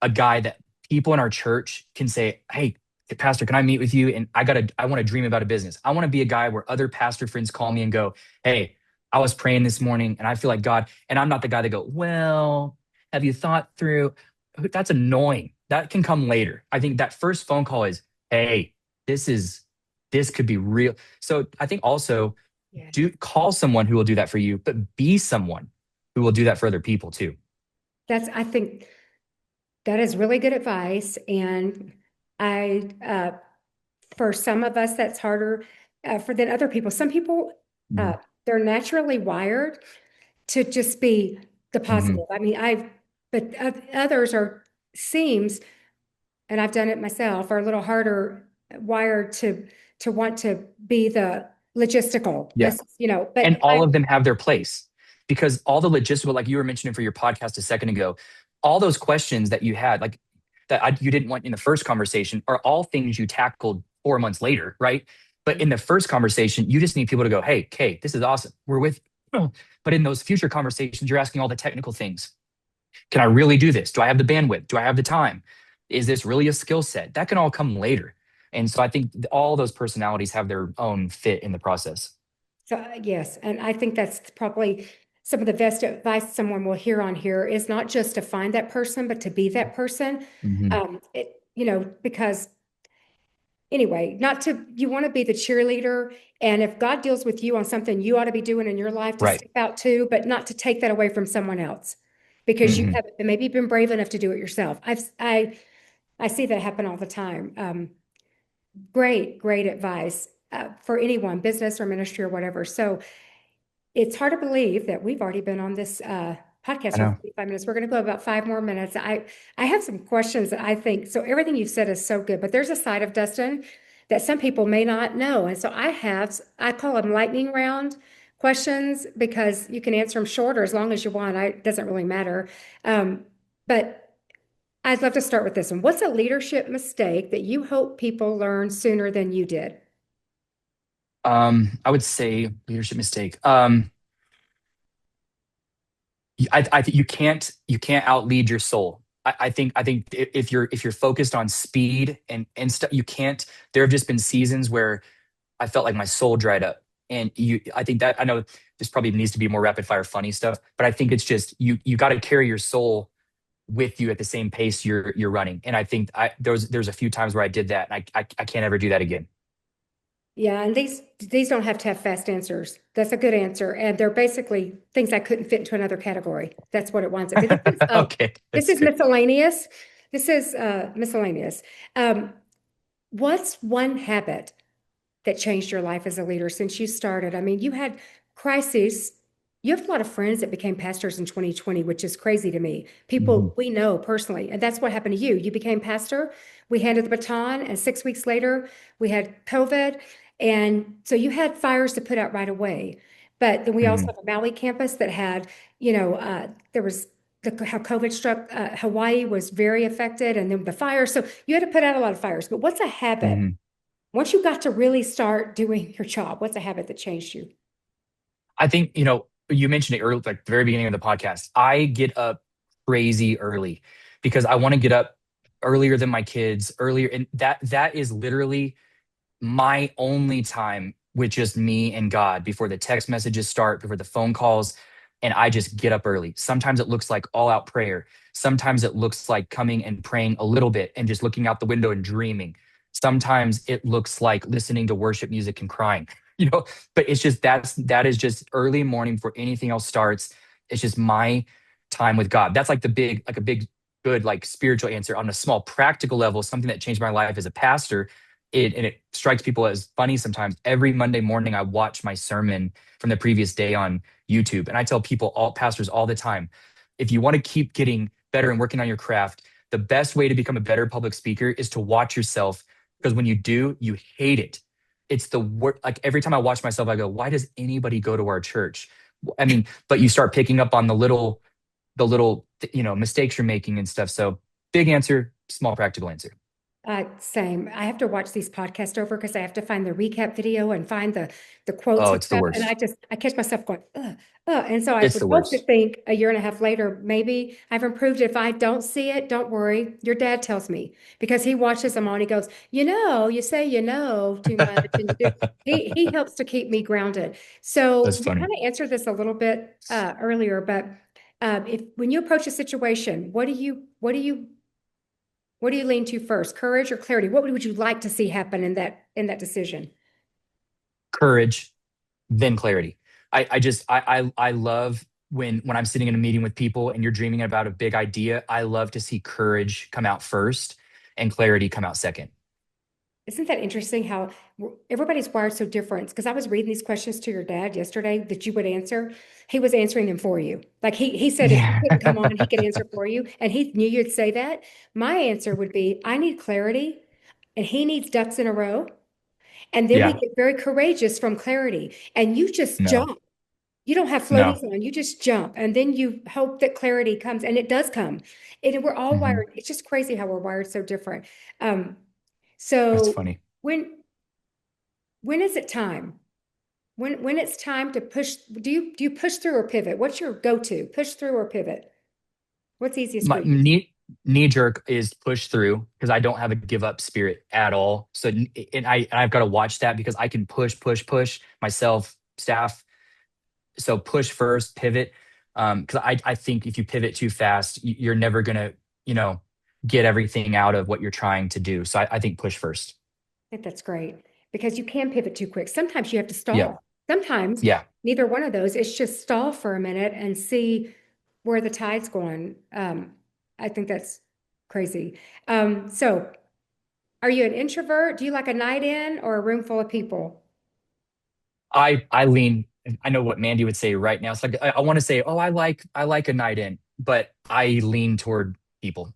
a guy that people in our church can say, "Hey, pastor, can I meet with you?" And I want to dream about a business. I want to be a guy where other pastor friends call me and go, "Hey, I was praying this morning and I feel like God," and I'm not the guy that go, "Well, have you thought through?" That's annoying. That can come later. I think that first phone call is, "Hey, this is this could be real." So I think also Yes. do call someone who will do that for you, but be someone who will do that for other people too. I think that is really good advice. And for some of us, that's harder for than other people. Some people, uh, Mhm. they're naturally wired to just be the Mhm. positive. I mean, but others seems, and I've done it myself, are a little harder wired to want to be the logistical. Yeah. And But all of them have their place, because all the logistical, like you were mentioning for your podcast a second ago, all those questions that you had, like you didn't want in the first conversation, are all things you tackled 4 months later, right? But in the first conversation, you just need people to go, "Hey, Kate, this is awesome. We're with you." But in those future conversations, you're asking all the technical things. Can I really do this? Do I have the bandwidth? Do I have the time? Is this really a skill set? That can all come later. And so I think all those personalities have their own fit in the process. so yes, and I think that's probably some of the best advice someone will hear on here is not just to find that person, but to be that person. Hmm. Because anyway, not to, you want to be the cheerleader. And if God deals with you on something you ought to be doing in your life, to Right. step out too, but not to take that away from someone else because you Hmm. haven't maybe been brave enough to do it yourself. I see that happen all the time. Great advice for anyone, business or ministry or whatever. So it's hard to believe that we've already been on this podcast I for know. 45 minutes. We're going to go about 5 more minutes. I have some questions that I think, so everything you've said is so good, but there's a side of Dustin that some people may not know. And so I call them lightning round questions because you can answer them short or as long as you want. It doesn't really matter. But I'd love to start with this one. What's a leadership mistake that you hope people learn sooner than you did? I would say leadership mistake. I think you can't outlead your soul. I think if you're focused on speed and stuff, you can't. There have just been seasons where I felt like my soul dried up, and I think that I know this probably needs to be more rapid fire funny stuff, but I think it's just you got to carry your soul with you at the same pace you're running, and I think there's a few times where I did that, and I can't ever do that again. Yeah, and these don't have to have fast answers. That's a good answer, and they're basically things I couldn't fit into another category. That's what it winds up. But Okay, this that's is fair. miscellaneous. This is miscellaneous. Um, what's one habit that changed your life as a leader since you started? I mean, you had crises. You have a lot of friends that became pastors in 2020, which is crazy to me. Mhm. People we know personally. And that's what happened to you. You became pastor. We handed the baton, and 6 weeks later, we had COVID. And so you had fires to put out right away. But then we also Mhm. have a Maui campus that had, there was how COVID struck Hawaii was very affected, and then the fire. So you had to put out a lot of fires. But what's a habit? Mhm. Once you got to really start doing your job, what's a habit that changed you? I think, you mentioned it early, like the very beginning of the podcast. I get up crazy early because I want to get up earlier than my kids, earlier. And that is literally my only time with just me and God before the text messages start, before the phone calls. And I just get up early. Sometimes it looks like all out prayer. Sometimes it looks like coming and praying a little bit and just looking out the window and dreaming. Sometimes it looks like listening to worship music and crying, you know, but that is just early morning before anything else starts. It's just my time with God. That's like a big, good, like spiritual answer. On a small practical level, something that changed my life as a pastor, it strikes people as funny sometimes. Every Monday morning, I watch my sermon from the previous day on YouTube, and I tell people, all pastors, all the time, if you want to keep getting better and working on your craft, the best way to become a better public speaker is to watch yourself, because when you do, you hate it. It's the work. Like every time I watch myself, I go, "Why does anybody go to our church?" I mean, but you start picking up on the little mistakes you're making and stuff. So big answer, small practical answer. Same. I have to watch these podcasts over because I have to find the recap video and find the quotes Oh, and it's the stuff. And worst. I catch myself going, And so I It's would the hope to worst. think a year and a half later, maybe I've improved. If I don't see it, don't worry. Your dad tells me because he watches them all and he goes, you say too much, and you do. He helps to keep me grounded. So That's we funny. kind of answered this a little bit earlier, but if when you approach a situation, what do you lean to first, courage or clarity? What would you like to see happen in that decision? Courage, then clarity. I love when I'm sitting in a meeting with people and you're dreaming about a big idea. I love to see courage come out first and clarity come out second. Isn't that interesting how everybody's wired so different? Because I was reading these questions to your dad yesterday that you would answer. He was answering them for you. Like he said, if you Yeah. couldn't come on, he could answer for you. And he knew you'd say that. My answer would be, I need clarity, and he needs ducks in a row. And then we Yeah. get very courageous from clarity. And you just No. jump. You don't have floaties No. on, you just jump. And then you hope that clarity comes, and it does come. And we're all Hmm. wired. It's just crazy how we're wired so different. Um, That's so funny. when is it time? When it's time to push, do you push through or pivot? What's your go-to? Push through or pivot? What's easiest for My you? knee jerk is push through because I don't have a give up spirit at all. So and I've got to watch that because I can push myself, staff. So push first, pivot. Because I think if you pivot too fast, you're never gonna, you know, get everything out of what you're trying to do. So I think push first. I think that's great because you can pivot too quick. Sometimes you have to Yeah. stall. Sometimes Yeah. neither one of those. It's just stall for a minute and see where the tide's going. I think that's crazy. So are you an introvert? Do you like a night in or a room full of people? I lean. I know what Mandy would say right now. It's like I want to say, oh, I like a night in, but I lean toward people.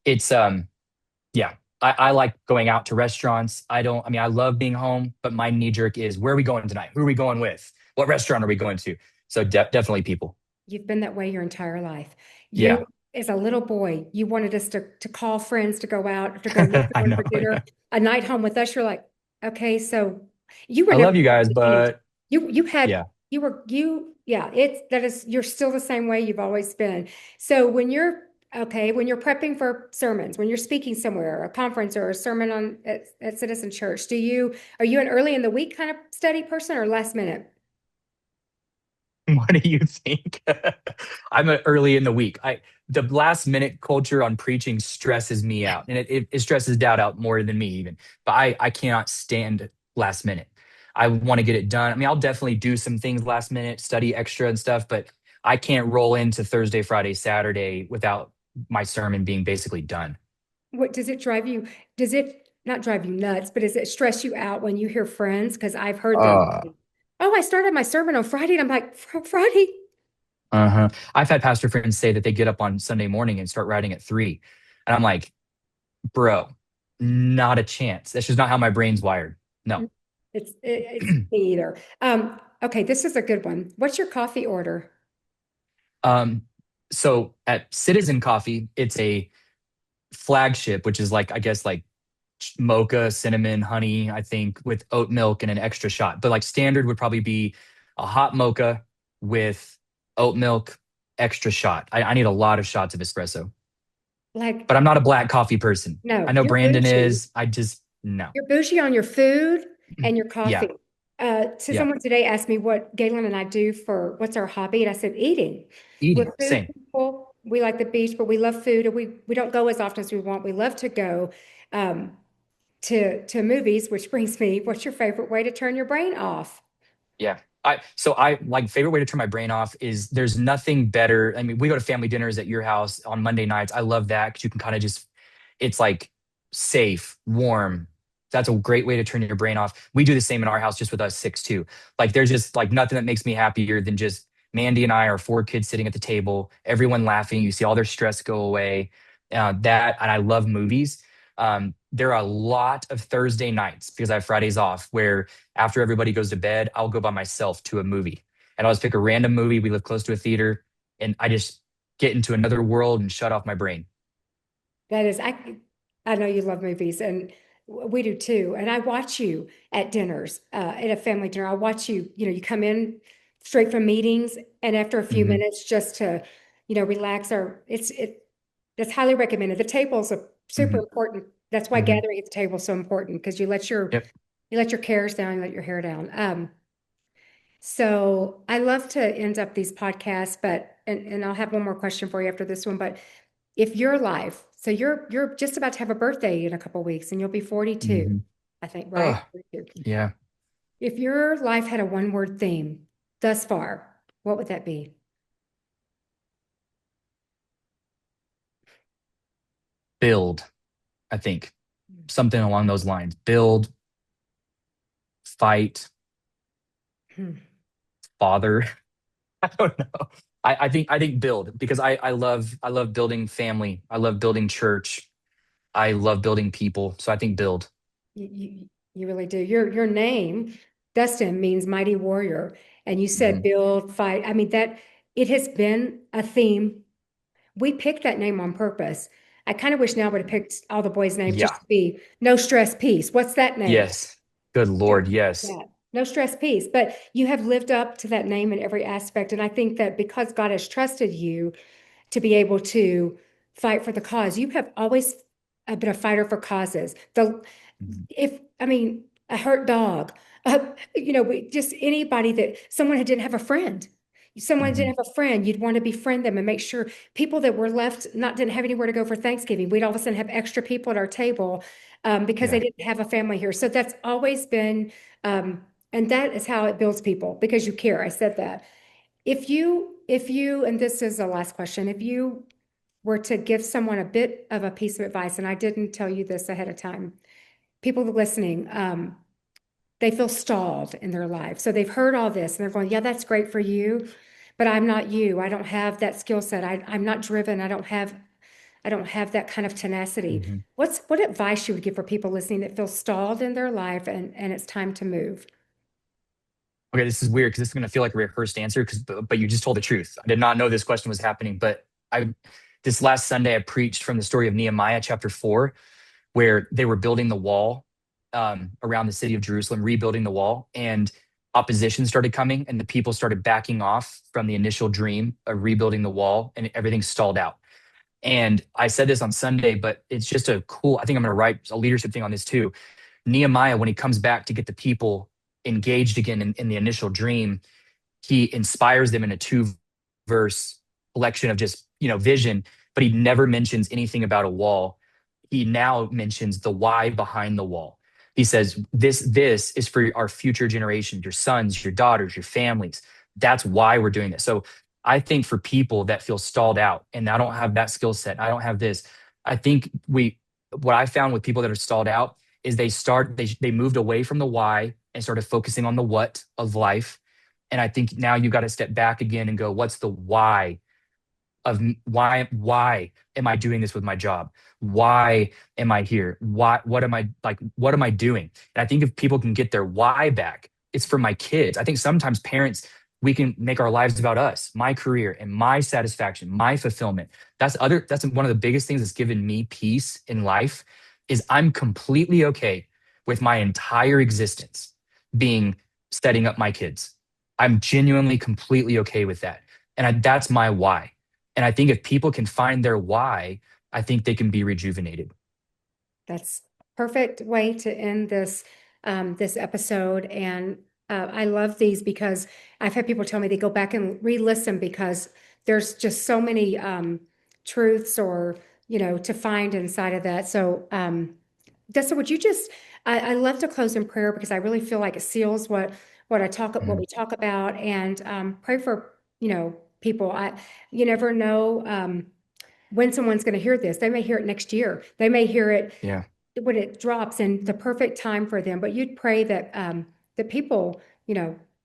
It's yeah. I like going out to restaurants. I don't. I mean, I love being home, but my knee jerk is where are we going tonight? Who are we going with? What restaurant are we going to? So definitely people. You've been that way your entire life. Yeah, You, as a little boy, you wanted us to call friends to go out, to go meet I someone know. for dinner, Yeah. a night home with us. You're like, okay, so you were I never love you guys, independent. but You had yeah. yeah, it's that is you're still the same way you've always been. So when you're prepping for sermons, when you're speaking somewhere, a conference or a sermon at Citizen Church, are you an early in the week kind of study person or last minute? What do you think? I'm early in the week. The last minute culture on preaching stresses me out, and it stresses Dad out more than me even. But I cannot stand last minute. I want to get it done. I mean, I'll definitely do some things last minute, study extra and stuff, but I can't roll into Thursday, Friday, Saturday without my sermon being basically done. What does it drive you? Does it not drive you nuts, but does it stress you out when you hear friends? Because I've heard them. Uh, Oh, I started my sermon on Friday, and I'm like, Friday? uh-huh. I've had pastor friends say that they get up on Sunday morning and start writing at 3. And I'm like, bro, not a chance. That's just not how my brain's wired. No. It's me either. Okay, this is a good one. What's your coffee order? Um, so at Citizen Coffee, it's a flagship, which is like, I guess, like mocha, cinnamon, honey, I think, with oat milk and an extra shot. But like standard would probably be a hot mocha with oat milk, extra shot. I need a lot of shots of espresso, Like, but I'm not a black coffee person. I no, know Brandon is. I just, no. you're bougie on your food and your Yeah. coffee. So Yeah. someone today asked me what Galen and I do for what's our hobby, and I said eating. We're Eating. food Same. people. We like the beach, but we love food, and we don't go as often as we want. We love to go um, to movies, which brings me, what's your favorite way to turn your brain off? Yeah. I like favorite way to turn my brain off is there's nothing better. I mean, we go to family dinners at your house on Monday nights. I love that because you can kind of just it's like safe, warm. That's a great way to turn your brain off. We do the same in our house just with us six too. Like there's just like nothing that makes me happier than just Mandy and I, our four kids sitting at the table, everyone laughing. You see all their stress go away. That and I love movies. There are a lot of Thursday nights because I have Fridays off where after everybody goes to bed, I'll go by myself to a movie. And I'll just pick a random movie. We live close to a theater and I just get into another world and shut off my brain. That is, I know you love movies, and we do too. And I watch you at dinners, at a family dinner. I watch you, you come in straight from meetings, and after a few Hmm. minutes, just to, relax that's highly recommended. The tables are super Hmm. important. That's why Hmm. gathering at the table is so important because Yep. you let your cares down, you let your hair down. So I love to end up these podcasts, but and I'll have one more question for you after this one, but if your life, so you're just about to have a birthday in a couple of weeks and you'll be 42, Hmm. I think, right? Oh, 42. yeah. If your life had a one word theme thus far, what would that be? Build, I think. Something along those lines. Build, fight, Hmm. father. I don't know. I think build because I love building family. I love building church. I love building people. So I think build. You really do. Your name, Dustin, means mighty warrior. And you said Hmm. build, fight. I mean, that it has been a theme. We picked that name on purpose. I kind of wish now would have picked all the boys' names just Yeah. to be no stress, peace. What's that name? Yes. Good Lord. Yes. Yeah, no stress, peace. But you have lived up to that name in every aspect. And I think that because God has trusted you to be able to fight for the cause, you have always been a fighter for causes. The Mhm. if I mean, a hurt dog, just anybody that someone who didn't have a friend. Someone didn't Hmm. have a friend, you'd want to befriend them and make sure people that were left not didn't have anywhere to go for Thanksgiving. We'd all of a sudden have extra people at our table because they Yeah. didn't have a family here. So that's always been, and that is how it builds people because you care. I said that. And this is the last question, if you were to give someone a bit of a piece of advice, and I didn't tell you this ahead of time, people listening, they feel stalled in their life. So they've heard all this and they're going, yeah, that's great for you, but I'm not you. I don't have that skill set. I'm not driven. I don't have that kind of tenacity. Hmm. What advice you would give for people listening that feel stalled in their life and it's time to move? Okay, this is weird because this is going to feel like a rehearsed answer because but you just told the truth. I did not know this question was happening, but I this last Sunday I preached from the story of Nehemiah chapter 4 where they were building the wall around the city of Jerusalem, rebuilding the wall, and opposition started coming, and the people started backing off from the initial dream of rebuilding the wall, and everything stalled out. And I said this on Sunday, but it's just a cool. I think I'm going to write a leadership thing on this too. Nehemiah, when he comes back to get the people engaged again in the initial dream, he inspires them in a two-verse collection of just vision, but he never mentions anything about a wall. He now mentions the why behind the wall. He says this is for our future generations, your sons, your daughters, your families. That's why we're doing this. So I think for people that feel stalled out and I don't have that skill set, I don't have this. I think we what I found with people that are stalled out is they moved away from the why and started focusing on the what of life. And I think now you got to step back again and go, what's the why of why am I doing this with my job? Why am I here? What am I doing? And I think if people can get their why back, it's for my kids. I think sometimes parents, we can make our lives about us, my career and my satisfaction, my fulfillment. That's one of the biggest things that's given me peace in life is I'm completely okay with my entire existence being setting up my kids. I'm genuinely completely okay with that. That's my why. And I think if people can find their why, I think they can be rejuvenated. That's perfect way to end this episode. And I love these because I've had people tell me they go back and re-listen because there's just so many truths or to find inside of that. So Dustin, would you just I love to close in prayer because I really feel like it seals what Mhm. we talk about and pray for people. You never know when someone's going to hear this. They may hear it next year. They may hear it Yeah. when it drops in the perfect time for them. But you'd pray that that people,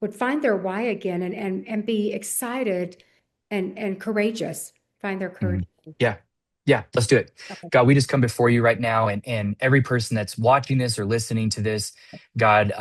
would find their why again and be excited and courageous. Find their courage. Mhm. Yeah. Yeah. Let's do it. Okay. God, we just come before you right now and every person that's watching this or listening to this, God,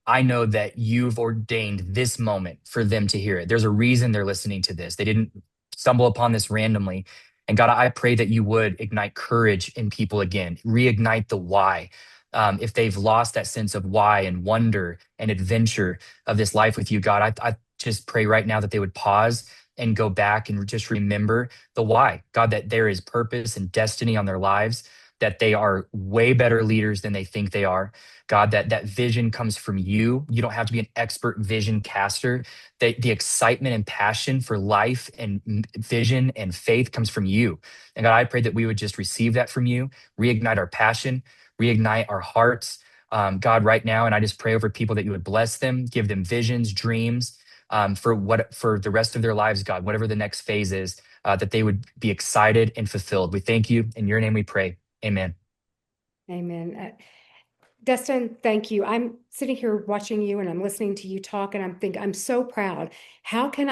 I know that you've ordained this moment for them to hear it. There's a reason they're listening to this. They didn't stumble upon this randomly. And God, I pray that you would ignite courage in people again, reignite the why. If they've lost that sense of why and wonder and adventure of this life with you, God, I just pray right now that they would pause and go back and just remember the why. God, that there is purpose and destiny on their lives, that they are way better leaders than they think they are. God, that vision comes from you. You don't have to be an expert vision caster. That the excitement and passion for life and vision and faith comes from you. And God, I pray that we would just receive that from you, reignite our passion, reignite our hearts. God, right now, and I just pray over people that you would bless them, give them visions, dreams, for the rest of their lives, God, whatever the next phase is, that they would be excited and fulfilled. We thank you. In your name we pray. Amen. Amen. Dustin, thank you. I'm sitting here watching you and I'm listening to you talk, and I'm so proud. How can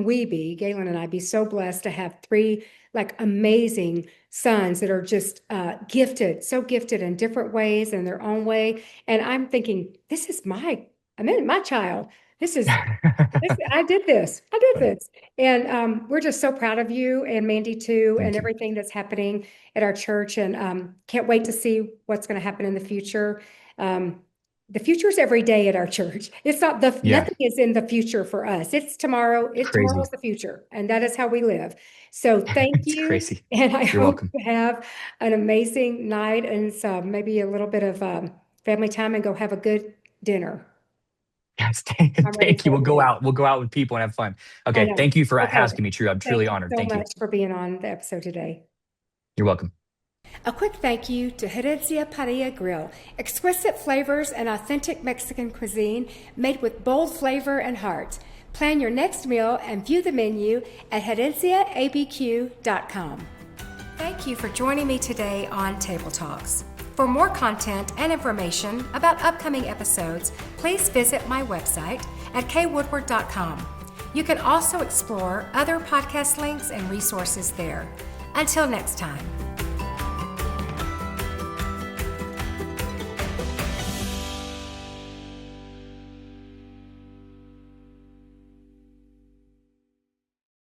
we be, Galen and I, be so blessed to have three like amazing sons that are just gifted, so gifted in different ways in their own way. And I'm thinking, I mean, my child. This is I did this. I did this. And we're just so proud of you and Mandy too, and Thank you. everything that's happening at our church. And can't wait to see what's going to happen in the future. Um, the future is every day at our church. It's not Yeah, nothing is in the future for us. It's tomorrow. crazy. Tomorrow's the future, and that is how we live. So thank It's you, crazy. and I You're hope welcome. you have an amazing night and some maybe a little bit of family time and go have a good dinner. Yes, I'm ready thank you. for it, man. We'll go out with people and have fun. I Okay, know. thank you for Okay. asking me, True. I'm truly Thank you honored. so Thank you. much for being on the episode today. You're welcome. A quick thank you to Herencia Parilla Grill. Exquisite flavors and authentic Mexican cuisine made with bold flavor and heart. Plan your next meal and view the menu at herenciaabq.com. Thank you for joining me today on Table Talks. For more content and information about upcoming episodes, please visit my website at kwoodward.com. You can also explore other podcast links and resources there. Until next time.